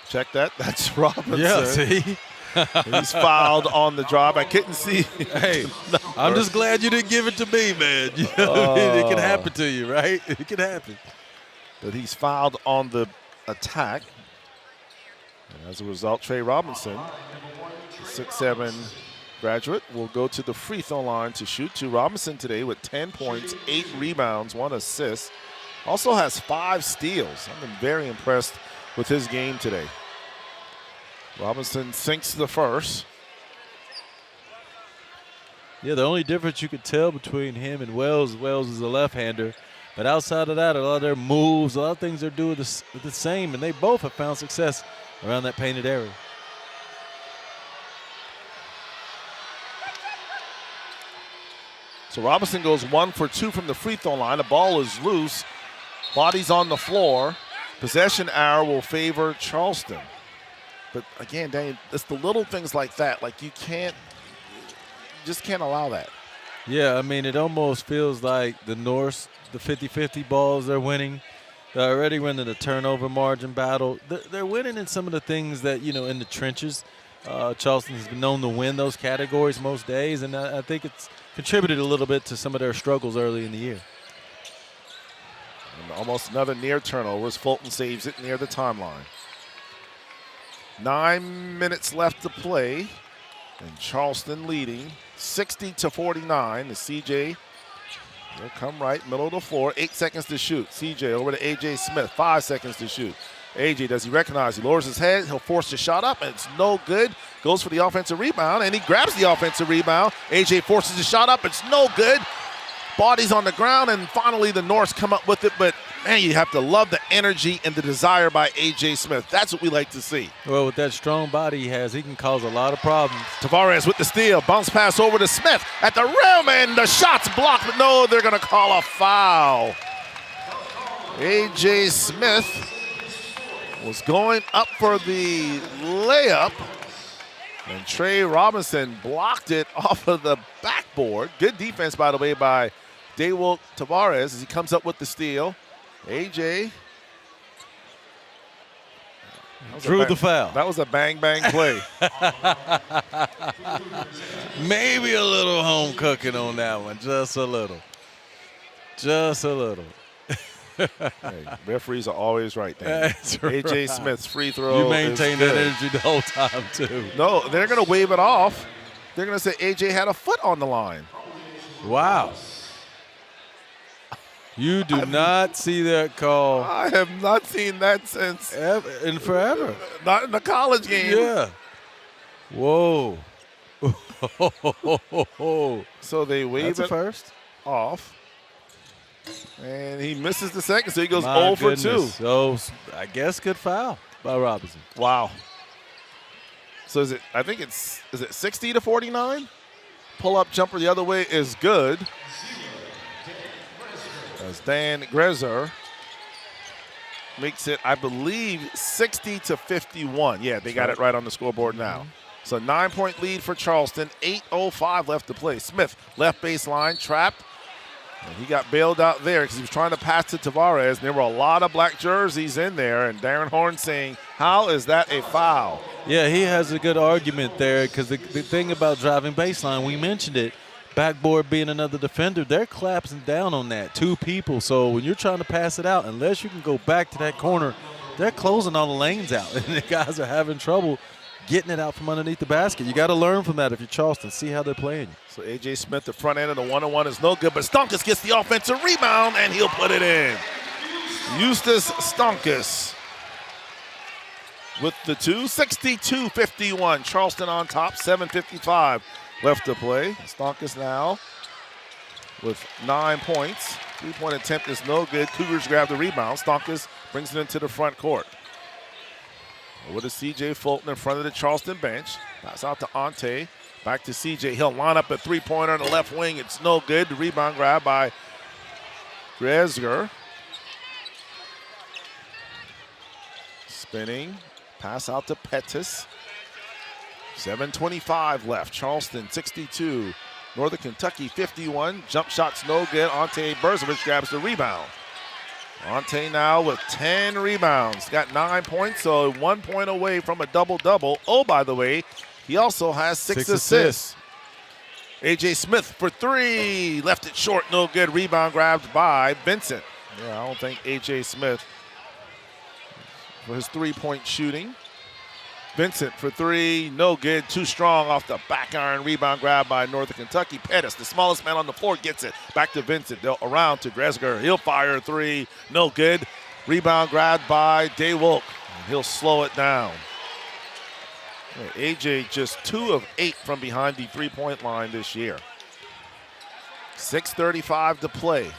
check that. That's Robinson. Yeah, see? He's fouled on the drive. I couldn't see. Hey, I'm just glad you didn't give it to me, man. You know, it can happen to you, right? It can happen. But he's fouled on the attack. And as a result, Trey Robinson, 6'7" graduate, will go to the free throw line to shoot 2. Robinson today with 10 points, 8 rebounds, 1 assist. Also has 5 steals. I've been very impressed with his game today. Robinson sinks the first. Yeah, the only difference you could tell between him and Wells is a left-hander. But outside of that, a lot of their moves, a lot of things they're doing the same, and they both have found success around that painted area. So Robinson goes 1 for 2 from the free throw line. The ball is loose. Body's on the floor. Possession arrow will favor Charleston. But again, Daniel, it's the little things like that. Like you just can't allow that. Yeah, I mean, it almost feels like the Norse, the 50-50 balls they're winning. They're already winning the turnover margin battle. They're winning in some of the things that, you know, in the trenches. Charleston has been known to win those categories most days, and I think it's contributed a little bit to some of their struggles early in the year. And almost another near turnover as Fulton saves it near the timeline. 9 minutes left to play, and Charleston leading 60-49. The CJ will come right, middle of the floor. 8 seconds to shoot. CJ over to A.J. Smith, 5 seconds to shoot. A.J., does he recognize? He lowers his head. He'll force the shot up, and it's no good. Goes for the offensive rebound, and he grabs the offensive rebound. A.J. forces the shot up. It's no good. Body's on the ground, and finally the Norse come up with it. But, man, you have to love the energy and the desire by A.J. Smith. That's what we like to see. Well, with that strong body he has, he can cause a lot of problems. Tavares with the steal. Bounce pass over to Smith at the rim, and the shot's blocked. But, no, they're going to call a foul. A.J. Smith was going up for the layup, and Trey Robinson blocked it off of the backboard. Good defense, by the way, by Daewalt Tavares as he comes up with the steal. AJ drew the foul. That was a bang-bang play. Maybe a little home cooking on that one, just a little. Just a little. Hey, referees are always right there. That's AJ right. Smith's free throw. You maintain that energy the whole time, too. No, they're going to wave it off. They're going to say AJ had a foot on the line. Wow. You do not see that call. I have not seen that since. In forever. Not in the college game. Yeah. Whoa. So they wave it first off. And he misses the second, so he goes My 0 for 2. So I guess good foul by Robinson. Wow. So is it 60-49? Pull-up jumper the other way is good. As Dan Grezer makes it, I believe, 60-51. Yeah, they got it right on the scoreboard now. So 9-point lead for Charleston, 8:05 left to play. Smith, left baseline, trapped. And he got bailed out there because he was trying to pass to Tavares, and there were a lot of black jerseys in there, and Darren Horn saying, how is that a foul? Yeah, he has a good argument there because the thing about driving baseline, we mentioned it, backboard being another defender, they're collapsing down on that, 2 people. So when you're trying to pass it out, unless you can go back to that corner, they're closing all the lanes out, and the guys are having trouble getting it out from underneath the basket. You got to learn from that if you're Charleston. See how they're playing. So A.J. Smith, the front end of the one-on-one is no good, but Stonkus gets the offensive rebound, and he'll put it in. Eustace Stonkus with the 2, 62-51. Charleston on top, 7:55 left to play. Stonkus now with 9 points. 3-point attempt is no good. Cougars grab the rebound. Stonkus brings it into the front court. Over to C.J. Fulton in front of the Charleston bench. Pass out to Ante. Back to C.J. He'll line up a three-pointer on the left wing. It's no good. The rebound grab by Grezer. Spinning. Pass out to Pettis. 7:25 left. Charleston 62. Northern Kentucky 51. Jump shot's no good. Ante Berzovich grabs the rebound. Ante now with 10 rebounds. Got 9 points, so 1 point away from a double-double. Oh, by the way, he also has 6 assists. A.J. Smith for 3. Left it short, no good. Rebound grabbed by Vincent. Yeah, I don't think A.J. Smith for his 3-point shooting. Vincent for 3, no good. Too strong off the back iron. Rebound grab by Northern Kentucky. Pettis, the smallest man on the floor, gets it. Back to Vincent. They'll around to Grezer. He'll fire a 3, no good. Rebound grabbed by Daewalt. He'll slow it down. AJ just 2 of 8 from behind the 3-point line this year. 6:35 to play.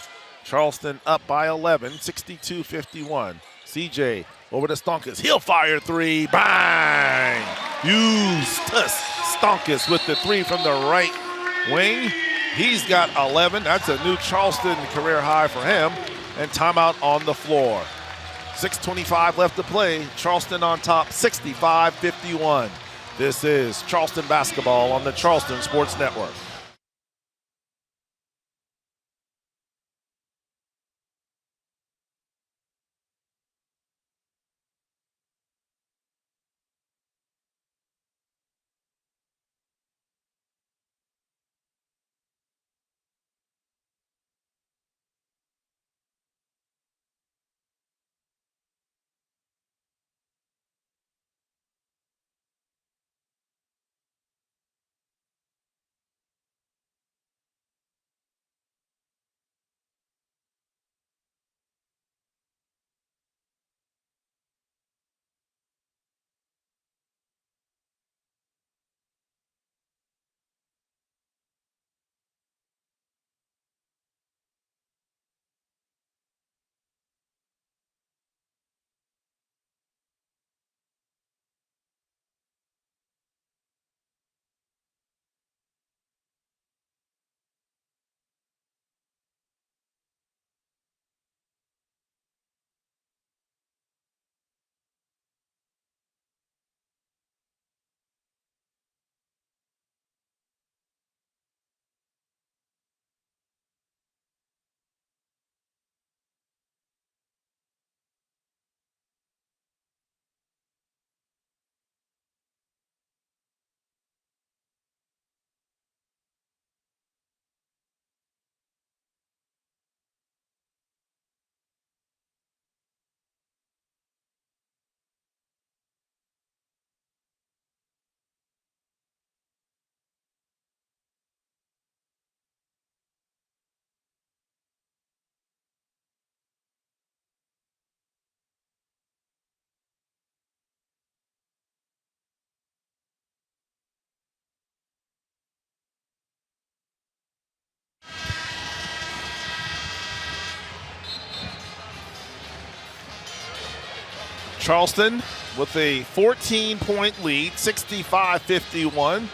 Charleston up by 11, 62-51. CJ over to Stonkus. He'll fire 3. Bang! Eustace Stonkus with the 3 from the right wing. He's got 11. That's a new Charleston career high for him. And timeout on the floor. 6:25 left to play. Charleston on top, 65-51. This is Charleston basketball on the Charleston Sports Network. Charleston with a 14-point lead, 65-51.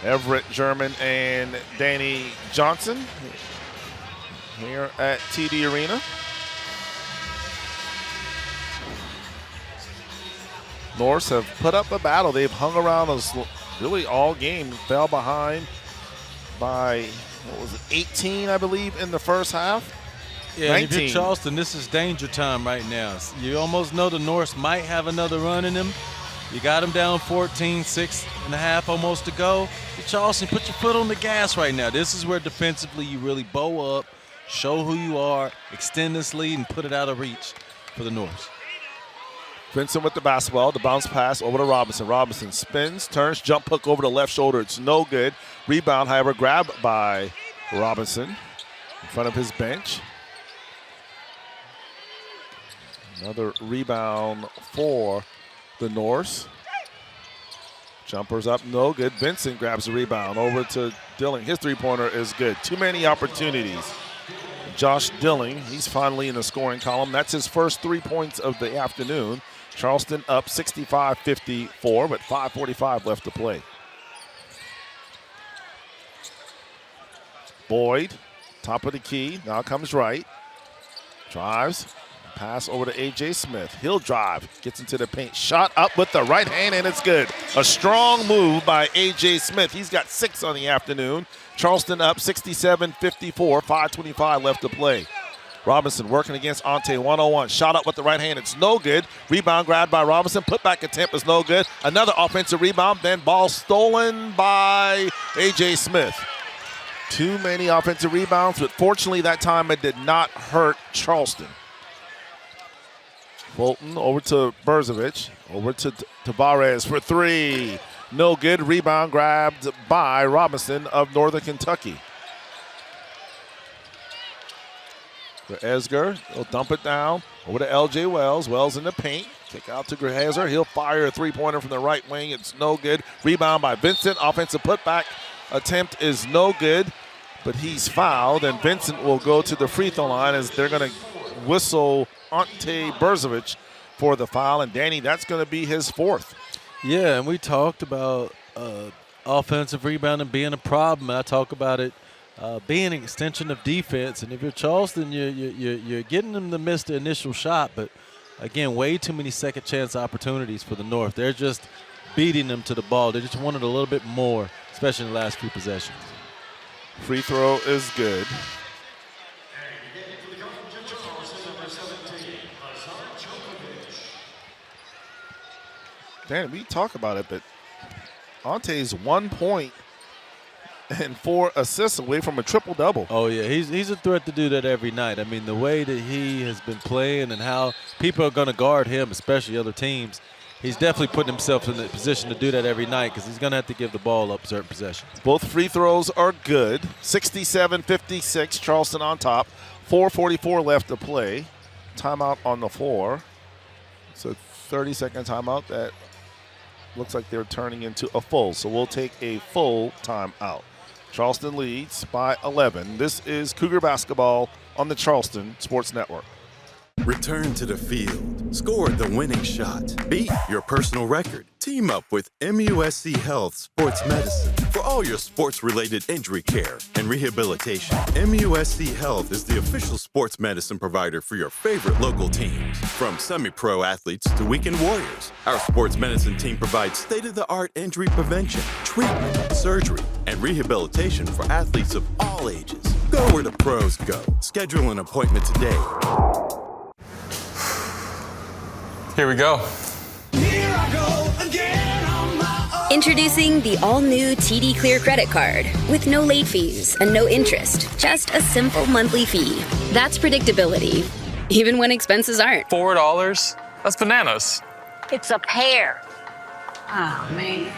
Everett German and Danny Johnson here at TD Arena. Norse have put up a battle. They've hung around us really all game. Fell behind by, 18, I believe, in the first half. Yeah, 19. if you're Charleston, this is danger time right now. You almost know the Norse might have another run in them. You got them down 14, 6.5 almost to go. Charleston, put your foot on the gas right now. This is where defensively you really bow up, show who you are, extend this lead, and put it out of reach for the Norse. Vincent with the basketball, the bounce pass over to Robinson. Robinson spins, turns, jump hook over the left shoulder. It's no good. Rebound, however, grabbed by Robinson in front of his bench. Another rebound for the Norse. Jumpers up, no good. Vincent grabs the rebound over to Dilling. His three-pointer is good. Too many opportunities. Josh Dilling, he's finally in the scoring column. That's his first 3 points of the afternoon. Charleston up 65-54, but 5:45 left to play. Boyd, top of the key, now comes right. Drives, pass over to A.J. Smith. He'll drive, gets into the paint. Shot up with the right hand, and it's good. A strong move by A.J. Smith. He's got 6 on the afternoon. Charleston up 67-54, 5:25 left to play. Robinson working against Ante, 1-on-1. Shot up with the right hand, it's no good. Rebound grabbed by Robinson. Put back attempt is no good. Another offensive rebound, then ball stolen by A.J. Smith. Too many offensive rebounds, but fortunately that time it did not hurt Charleston. Bolton over to Berzovic, over to Tavares for 3. No good. Rebound grabbed by Robinson of Northern Kentucky. For Esger, he'll dump it down over to L.J. Wells. Wells in the paint. Kick out to Grahazer. He'll fire a three-pointer from the right wing. It's no good. Rebound by Vincent. Offensive putback attempt is no good, but he's fouled, and Vincent will go to the free throw line as they're going to whistle Ante Berzovic for the foul. And Danny, that's going to be his 4th. Yeah, and we talked about offensive rebounding being a problem. I talk about it being an extension of defense. And if you're Charleston, you're getting them to miss the initial shot. But, again, way too many second chance opportunities for the North. They're just beating them to the ball. They just wanted a little bit more, especially in the last few possessions. Free throw is good. Dan, we talk about it, but Ante's 1 point and 4 assists away from a triple-double. Oh, yeah, he's a threat to do that every night. I mean, the way that he has been playing and how people are going to guard him, especially other teams, he's definitely putting himself in the position to do that every night because he's going to have to give the ball up certain possessions. Both free throws are good. 67-56, Charleston on top. 4:44 left to play. Timeout on the floor. It's a 30-second timeout that looks like they're turning into a full. So we'll take a full timeout. Charleston leads by 11. This is Cougar basketball on the Charleston Sports Network. Return to the field. Score the winning shot. Beat your personal record. Team up with MUSC Health Sports Medicine for all your sports-related injury care and rehabilitation. MUSC Health is the official sports medicine provider for your favorite local teams. From semi-pro athletes to weekend warriors, our sports medicine team provides state-of-the-art injury prevention, treatment, surgery, and rehabilitation for athletes of all ages. Go where the pros go. Schedule an appointment today. Here we go. Introducing the all-new TD Clear credit card with no late fees and no interest, just a simple monthly fee. That's predictability, even when expenses aren't. $4? That's bananas. It's a pear. Oh, man.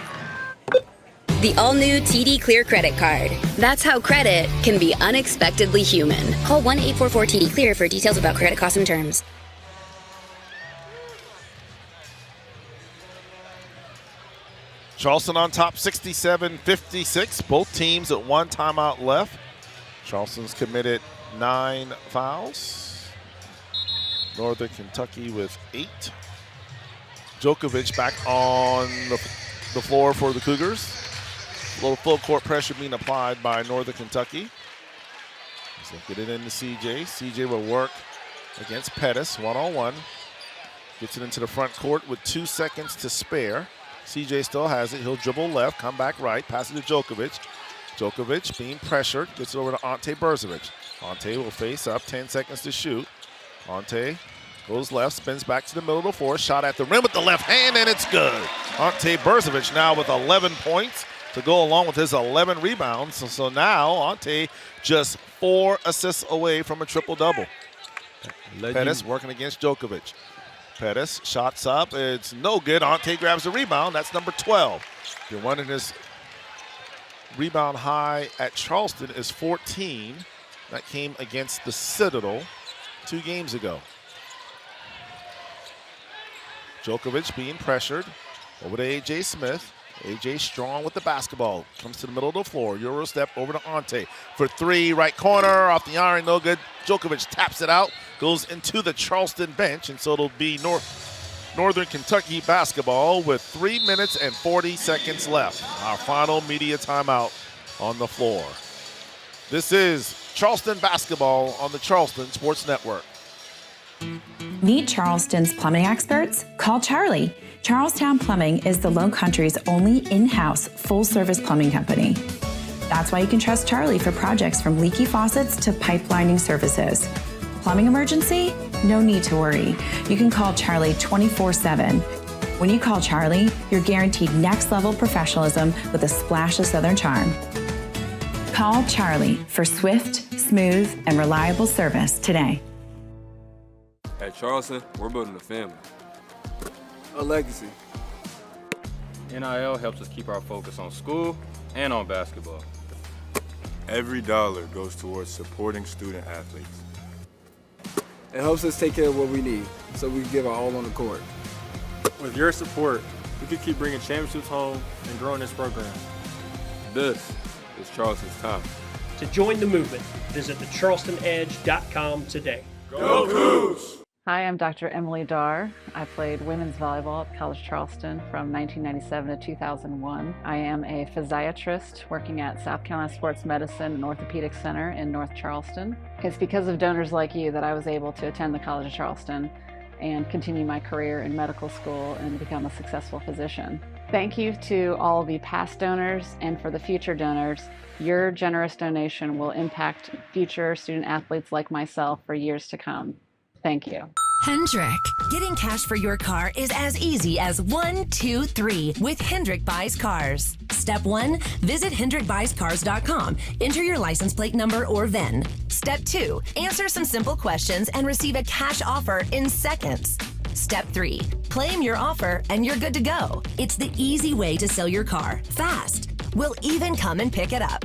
The all-new TD Clear credit card. That's how credit can be unexpectedly human. Call 1-844-TD-CLEAR for details about credit costs and terms. Charleston on top 67-56. Both teams at 1 timeout left. Charleston's committed 9 fouls. Northern Kentucky with 8. Djokovic back on the floor for the Cougars. A little full court pressure being applied by Northern Kentucky. So get it into CJ. CJ will work against Pettis one-on-one. Gets it into the front court with 2 seconds to spare. CJ still has it. He'll dribble left, come back right, pass it to Djokovic. Djokovic being pressured, gets it over to Ante Brzovic. Ante will face up, 10 seconds to shoot. Ante goes left, spins back to the middle of the floor, shot at the rim with the left hand, and it's good. Ante Brzovic now with 11 points to go along with his 11 rebounds. So now Ante just 4 assists away from a triple-double. Pettis working against Djokovic. Pettis shots up, it's no good. Ante grabs the rebound, that's number 12. You're running his rebound high at Charleston is 14. That came against the Citadel 2 games ago. Djokovic being pressured over to A.J. Smith. A.J. strong with the basketball. Comes to the middle of the floor. Euro step over to Ante. For 3, right corner, off the iron, no good. Djokovic taps it out, goes into the Charleston bench, and so it'll be Northern Kentucky basketball with 3 minutes and 40 seconds left. Our final media timeout on the floor. This is Charleston basketball on the Charleston Sports Network. Need Charleston's plumbing experts? Call Charlie. Charlestown Plumbing is the Low Country's only in-house full-service plumbing company. That's why you can trust Charlie for projects from leaky faucets to pipelining services. Plumbing emergency? No need to worry. You can call Charlie 24/7. When you call Charlie, you're guaranteed next-level professionalism with a splash of Southern charm. Call Charlie for swift, smooth, and reliable service today. At Charleston, we're building a family. A legacy. NIL helps us keep our focus on school and on basketball. Every dollar goes towards supporting student athletes. It helps us take care of what we need, so we can give our all on the court. With your support, we can keep bringing championships home and growing this program. This is Charleston's time. To join the movement, visit thecharlestonedge.com today. Go Cougs! Hi, I'm Dr. Emily Darr. I played women's volleyball at College Charleston from 1997 to 2001. I am a physiatrist working at South Carolina Sports Medicine and Orthopedic Center in North Charleston. It's because of donors like you that I was able to attend the College of Charleston and continue my career in medical school and become a successful physician. Thank you to all the past donors, and for the future donors, your generous donation will impact future student athletes like myself for years to come. Thank you. Hendrick. Getting cash for your car is as easy as 1, 2, 3 with Hendrick Buys Cars. Step 1, visit HendrickBuysCars.com. Enter your license plate number or VIN. Step 2, answer some simple questions and receive a cash offer in seconds. Step 3, claim your offer and you're good to go. It's the easy way to sell your car fast. We'll even come and pick it up.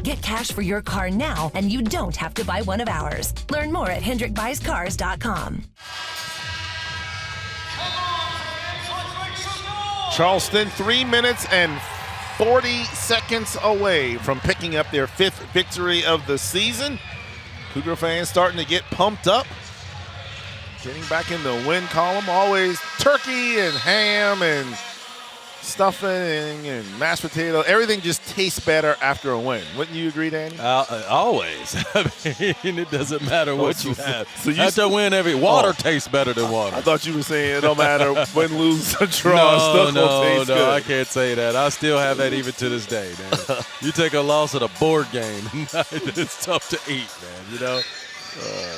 Get cash for your car now, and you don't have to buy one of ours. Learn more at HendrickBuysCars.com. Charleston 3 minutes and 40 seconds away from picking up their 5th victory of the season. Cougar fans starting to get pumped up. Getting back in the win column. Always turkey and ham and stuffing and mashed potato. Everything just tastes better after a win. Wouldn't you agree, Danny? Always. I mean, it doesn't matter what you have. So you after a win, water tastes better than water. I thought you were saying it don't matter win, lose, or draw. No, good. I can't say that. I still have that even to this day, man. You take a loss at a board game, it's tough to eat, man, you know?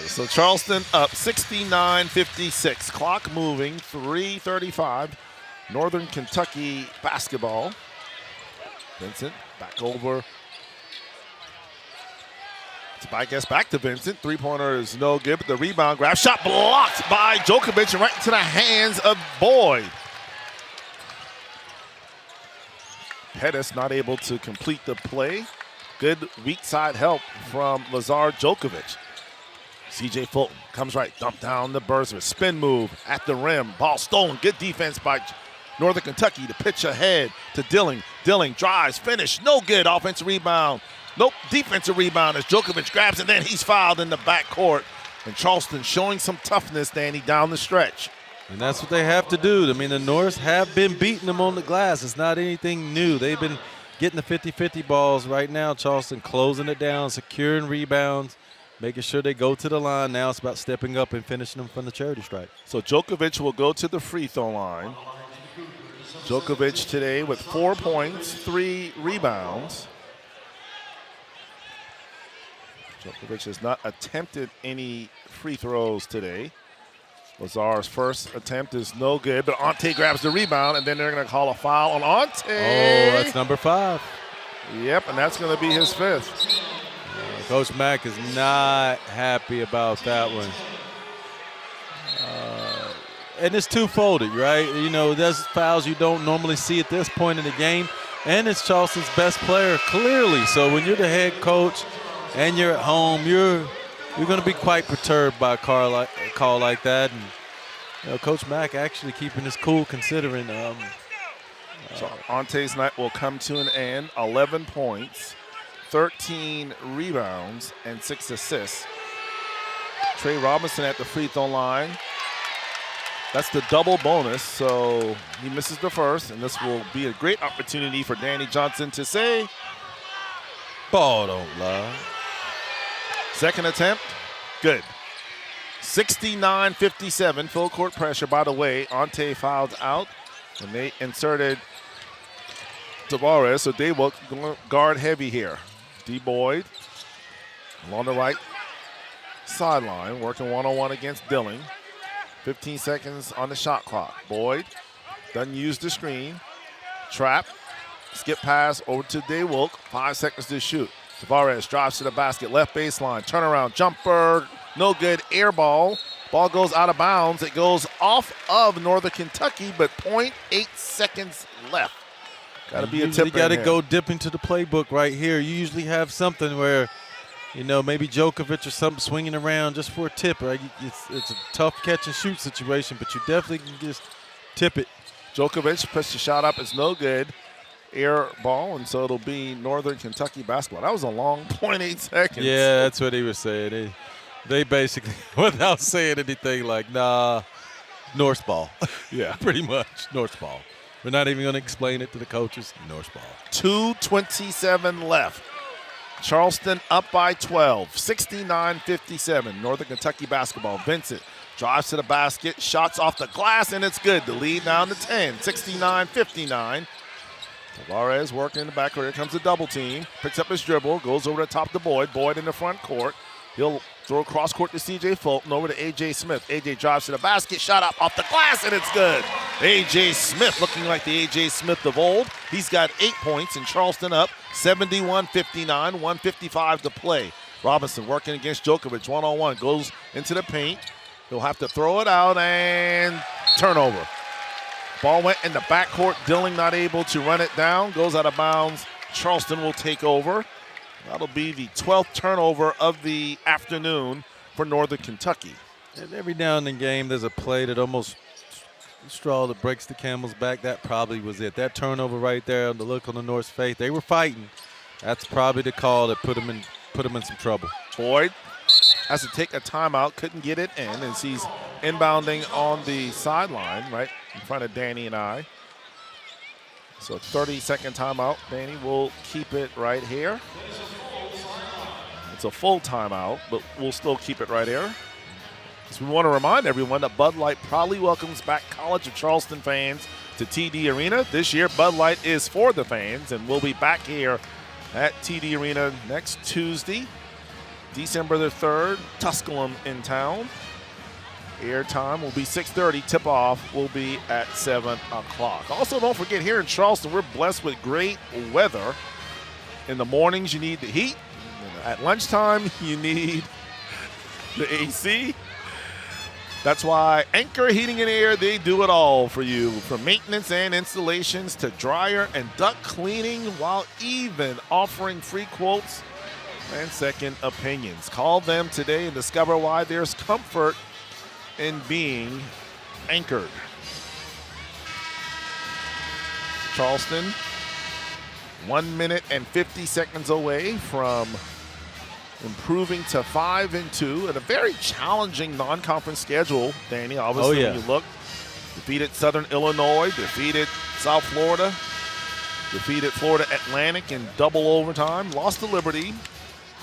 So Charleston up 69-56. Clock moving, 3:35. Northern Kentucky basketball. Vincent back over. Back to Vincent. Three-pointer is no good, but the rebound grab. Shot blocked by Djokovic and right into the hands of Boyd. Pettis not able to complete the play. Good weak side help from Lazar Djokovic. C.J. Fulton comes right, dump down the Brzovic. Spin move at the rim. Ball stolen. Good defense by Northern Kentucky to pitch ahead to Dilling. Dilling drives, finish, no good. Offensive rebound. Nope, defensive rebound as Djokovic grabs and then he's fouled in the backcourt. And Charleston showing some toughness, Danny, down the stretch. And that's what they have to do. I mean, the Norse have been beating them on the glass. It's not anything new. They've been getting the 50-50 balls right now. Charleston closing it down, securing rebounds, making sure they go to the line. Now it's about stepping up and finishing them from the charity stripe. So Djokovic will go to the free throw line. Djokovic today with 4 points, 3 rebounds. Djokovic has not attempted any free throws today. Lazar's first attempt is no good, but Ante grabs the rebound, and then they're going to call a foul on Ante. Oh, that's number 5. Yep, and that's going to be his 5th. Coach Mack is not happy about that one. And it's two-folded, right? You know, there's fouls you don't normally see at this point in the game, and it's Charleston's best player, clearly. So when you're the head coach and you're at home, you're going to be quite perturbed by a call like that. And you know, Coach Mack actually keeping his cool considering. So Ante's night will come to an end. 11 points, 13 rebounds, and 6 assists. Trey Robinson at the free throw line. That's the double bonus, so he misses the first, and this will be a great opportunity for Danny Johnson to say, ball don't lie. Second attempt, good. 69-57, full court pressure. By the way, Ante fouled out, and they inserted Tavares, so they will guard heavy here. D. Boyd along the right sideline, working one-on-one against Dilling. 15 seconds on the shot clock. Boyd doesn't use the screen. Trap, skip pass over to Daywolk. 5 seconds to shoot. Tavares drives to the basket, left baseline, turnaround, jumper, no good, air ball. Ball goes out of bounds. It goes off of Northern Kentucky, but 0.8 seconds left. Got to be a tip. You got to go dip into the playbook right here. You usually have something where, you know, maybe Djokovic or something swinging around just for a tip. Right? It's a tough catch and shoot situation, but you definitely can just tip it. Djokovic puts the shot up. It's no good. Air ball, and so it'll be Northern Kentucky basketball. That was a long 0.8 seconds. Yeah, that's what he was saying. They basically, without saying anything, like, nah, Norse ball. Yeah. Pretty much, Norse ball. We're not even going to explain it to the coaches. Norse ball. 2:27 left. Charleston up by 12, 69-57. Northern Kentucky basketball. Vincent drives to the basket, shots off the glass, and it's good. The lead down to 10, 69-59. Tavares working in the backcourt. Here comes the double team. Picks up his dribble, goes over the top to Boyd. Boyd in the front court. He'll throw cross court to C.J. Fulton, over to A.J. Smith. A.J. drives to the basket, shot up off the glass, and it's good. A.J. Smith looking like the A.J. Smith of old. He's got 8 points, and Charleston up 71-59, 1:55 to play. Robinson working against Djokovic, one-on-one, goes into the paint. He'll have to throw it out, and turnover. Ball went in the backcourt. Dilling not able to run it down. Goes out of bounds. Charleston will take over. That'll be the 12th turnover of the afternoon for Northern Kentucky. And every now and then game, there's a play that almost straw that breaks the camel's back. That probably was it. That turnover right there, the look on the North's face. They were fighting. That's probably the call that put them in some trouble. Boyd has to take a timeout. Couldn't get it in as he's inbounding on the sideline right in front of Danny and I. So 30-second timeout. Danny will keep it right here. It's a full timeout, but we'll still keep it right here. So we want to remind everyone that Bud Light proudly welcomes back College of Charleston fans to TD Arena. This year, Bud Light is for the fans, and we'll be back here at TD Arena next Tuesday, December the 3rd, Tusculum in town. Airtime will be 6:30. Tip-off will be at 7 o'clock. Also, don't forget, here in Charleston, we're blessed with great weather. In the mornings, you need the heat. At lunchtime, you need the AC. That's why Anchor Heating and Air, they do it all for you. From maintenance and installations to dryer and duct cleaning, while even offering free quotes and second opinions. Call them today and discover why there's comfort in being anchored. Charleston, 1 minute and 50 seconds away from improving to 5-2 and a very challenging non-conference schedule, Danny. Obviously, when you look, defeated Southern Illinois, defeated South Florida, defeated Florida Atlantic in double overtime, lost to Liberty.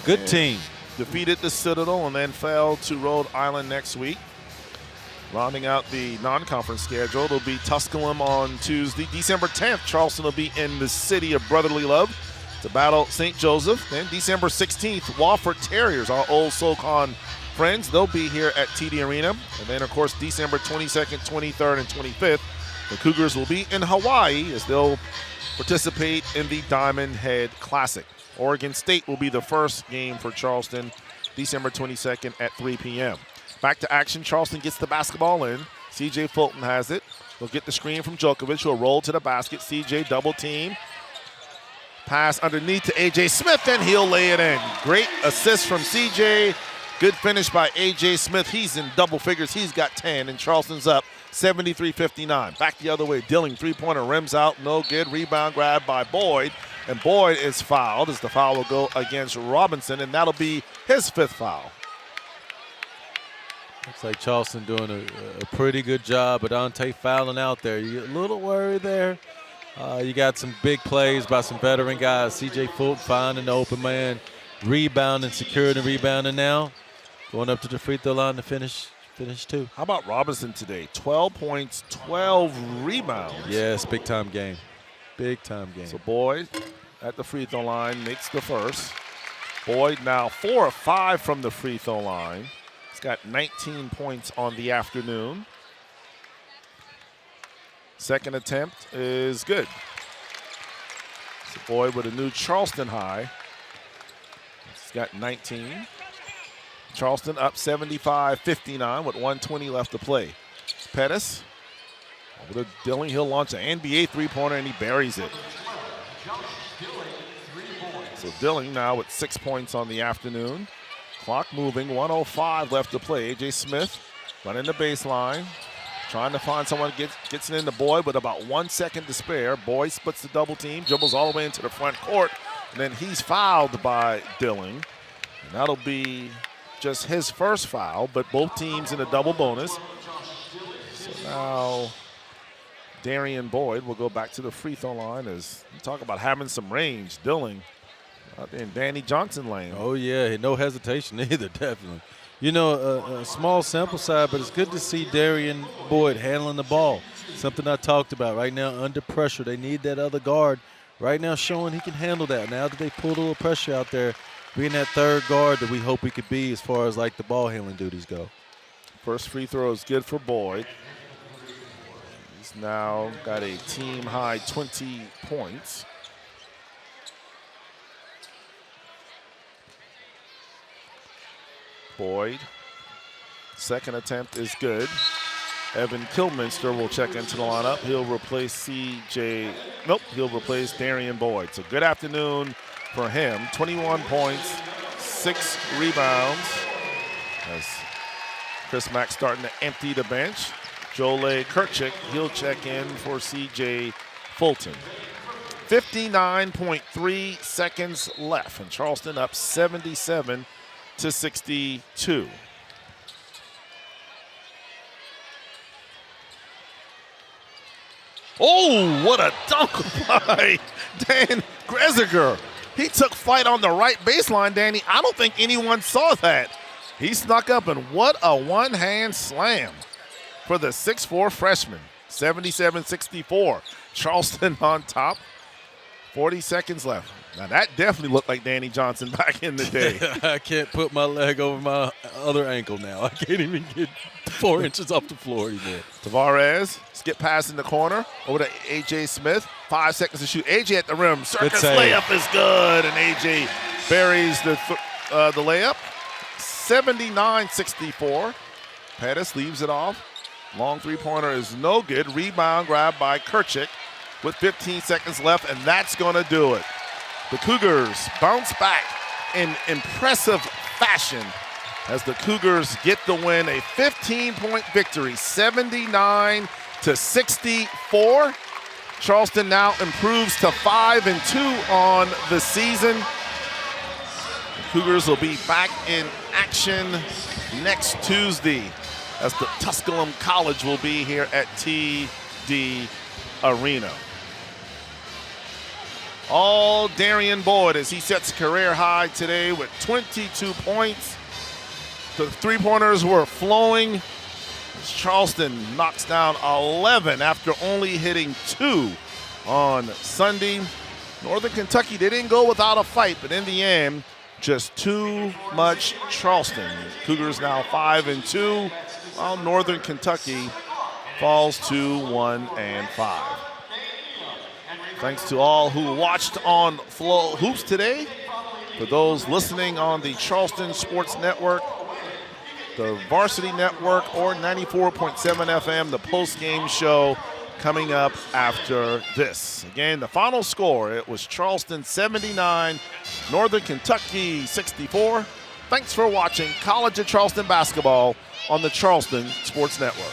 Good team. Defeated the Citadel and then fell to Rhode Island next week. Rounding out the non-conference schedule, it'll be Tusculum on Tuesday. December 10th, Charleston will be in the city of brotherly love to battle St. Joseph. Then December 16th, Wofford Terriers, our old SoCon friends, they'll be here at TD Arena. And then, of course, December 22nd, 23rd, and 25th, the Cougars will be in Hawaii as they'll participate in the Diamond Head Classic. Oregon State will be the first game for Charleston, December 22nd at 3 p.m. Back to action, Charleston gets the basketball in. C.J. Fulton has it. He'll get the screen from Djokovic, who'll roll to the basket. C.J. double team. Pass underneath to A.J. Smith, and he'll lay it in. Great assist from C.J. Good finish by A.J. Smith. He's in double figures. He's got 10, and Charleston's up 73-59. Back the other way, Dilling, three-pointer, rims out, no good. Rebound grab by Boyd, and Boyd is fouled as the foul will go against Robinson, and that'll be his 5th foul. Looks like Charleston doing a pretty good job, but Dante fouling out there. You get a little worried there. You got some big plays by some veteran guys. C.J. Fulton finding the open man, rebounding, securing and rebounding now. Going up to the free throw line to finish 2. How about Robinson today? 12 points, 12 rebounds. Yes, big-time game. Big-time game. So Boyd at the free throw line makes the first. Boyd now 4 of 5 from the free throw line. He's got 19 points on the afternoon. Second attempt is good. So Boyd with a new Charleston high. He's got 19. Charleston up 75-59 with 1:20 left to play. Pettis over to Dilling. He'll launch an NBA three-pointer, and he buries it. So Dilling now with 6 points on the afternoon. Clock moving, 1:05 left to play. A.J. Smith running the baseline, trying to find someone, gets it into Boyd with about 1 second to spare. Boyd splits the double team, dribbles all the way into the front court, and then he's fouled by Dilling. And that'll be just his first foul, but both teams in a double bonus. So now Darian Boyd will go back to the free throw line as you talk about having some range. Dilling out there in Danny Johnson lane. Oh, yeah, no hesitation either, definitely. You know, a small sample size, but it's good to see Darian Boyd handling the ball. Something I talked about right now, under pressure. They need that other guard right now showing he can handle that. Now that they pulled a little pressure out there, being that third guard that we hope he could be as far as like the ball handling duties go. First free throw is good for Boyd. He's now got a team high 20 points. Boyd, second attempt is good. Evan Kilminster will check into the lineup. He'll replace he'll replace Darian Boyd. So good afternoon for him. 21 points, 6 rebounds. As Chris Mack starting to empty the bench. Jole Kirchick, he'll check in for C.J. Fulton. 59.3 seconds left, and Charleston up 77-62. Oh, what a dunk by Dan Greziger. He took flight on the right baseline, Danny. I don't think anyone saw that. He snuck up, and what a one-hand slam for the 6'4 freshman. 77-64. Charleston on top. 40 seconds left. Now, that definitely looked like Danny Johnson back in the day. I can't put my leg over my other ankle now. I can't even get 4 inches off the floor anymore. Tavares, skip pass in the corner, over to A.J. Smith. 5 seconds to shoot. A.J. at the rim. Circus layup is good, and A.J. buries the layup. 79-64. Pettis leaves it off. Long three-pointer is no good. Rebound grab by Kirchick with 15 seconds left, and that's going to do it. The Cougars bounce back in impressive fashion as the Cougars get the win, a 15-point victory, 79-64. Charleston now improves to 5-2 on the season. Cougars will be back in action next Tuesday as the Tusculum College will be here at TD Arena. All Darian Boyd as he sets career high today with 22 points. The three-pointers were flowing. Charleston knocks down 11 after only hitting 2 on Sunday. Northern Kentucky, they didn't go without a fight, but in the end, just too much Charleston. Cougars now 5-2, while Northern Kentucky falls to 1-5. Thanks to all who watched on FloHoops today. For those listening on the Charleston Sports Network, the Varsity Network, or 94.7 FM, the post-game show coming up after this. Again, the final score, it was Charleston 79, Northern Kentucky 64. Thanks for watching College of Charleston basketball on the Charleston Sports Network.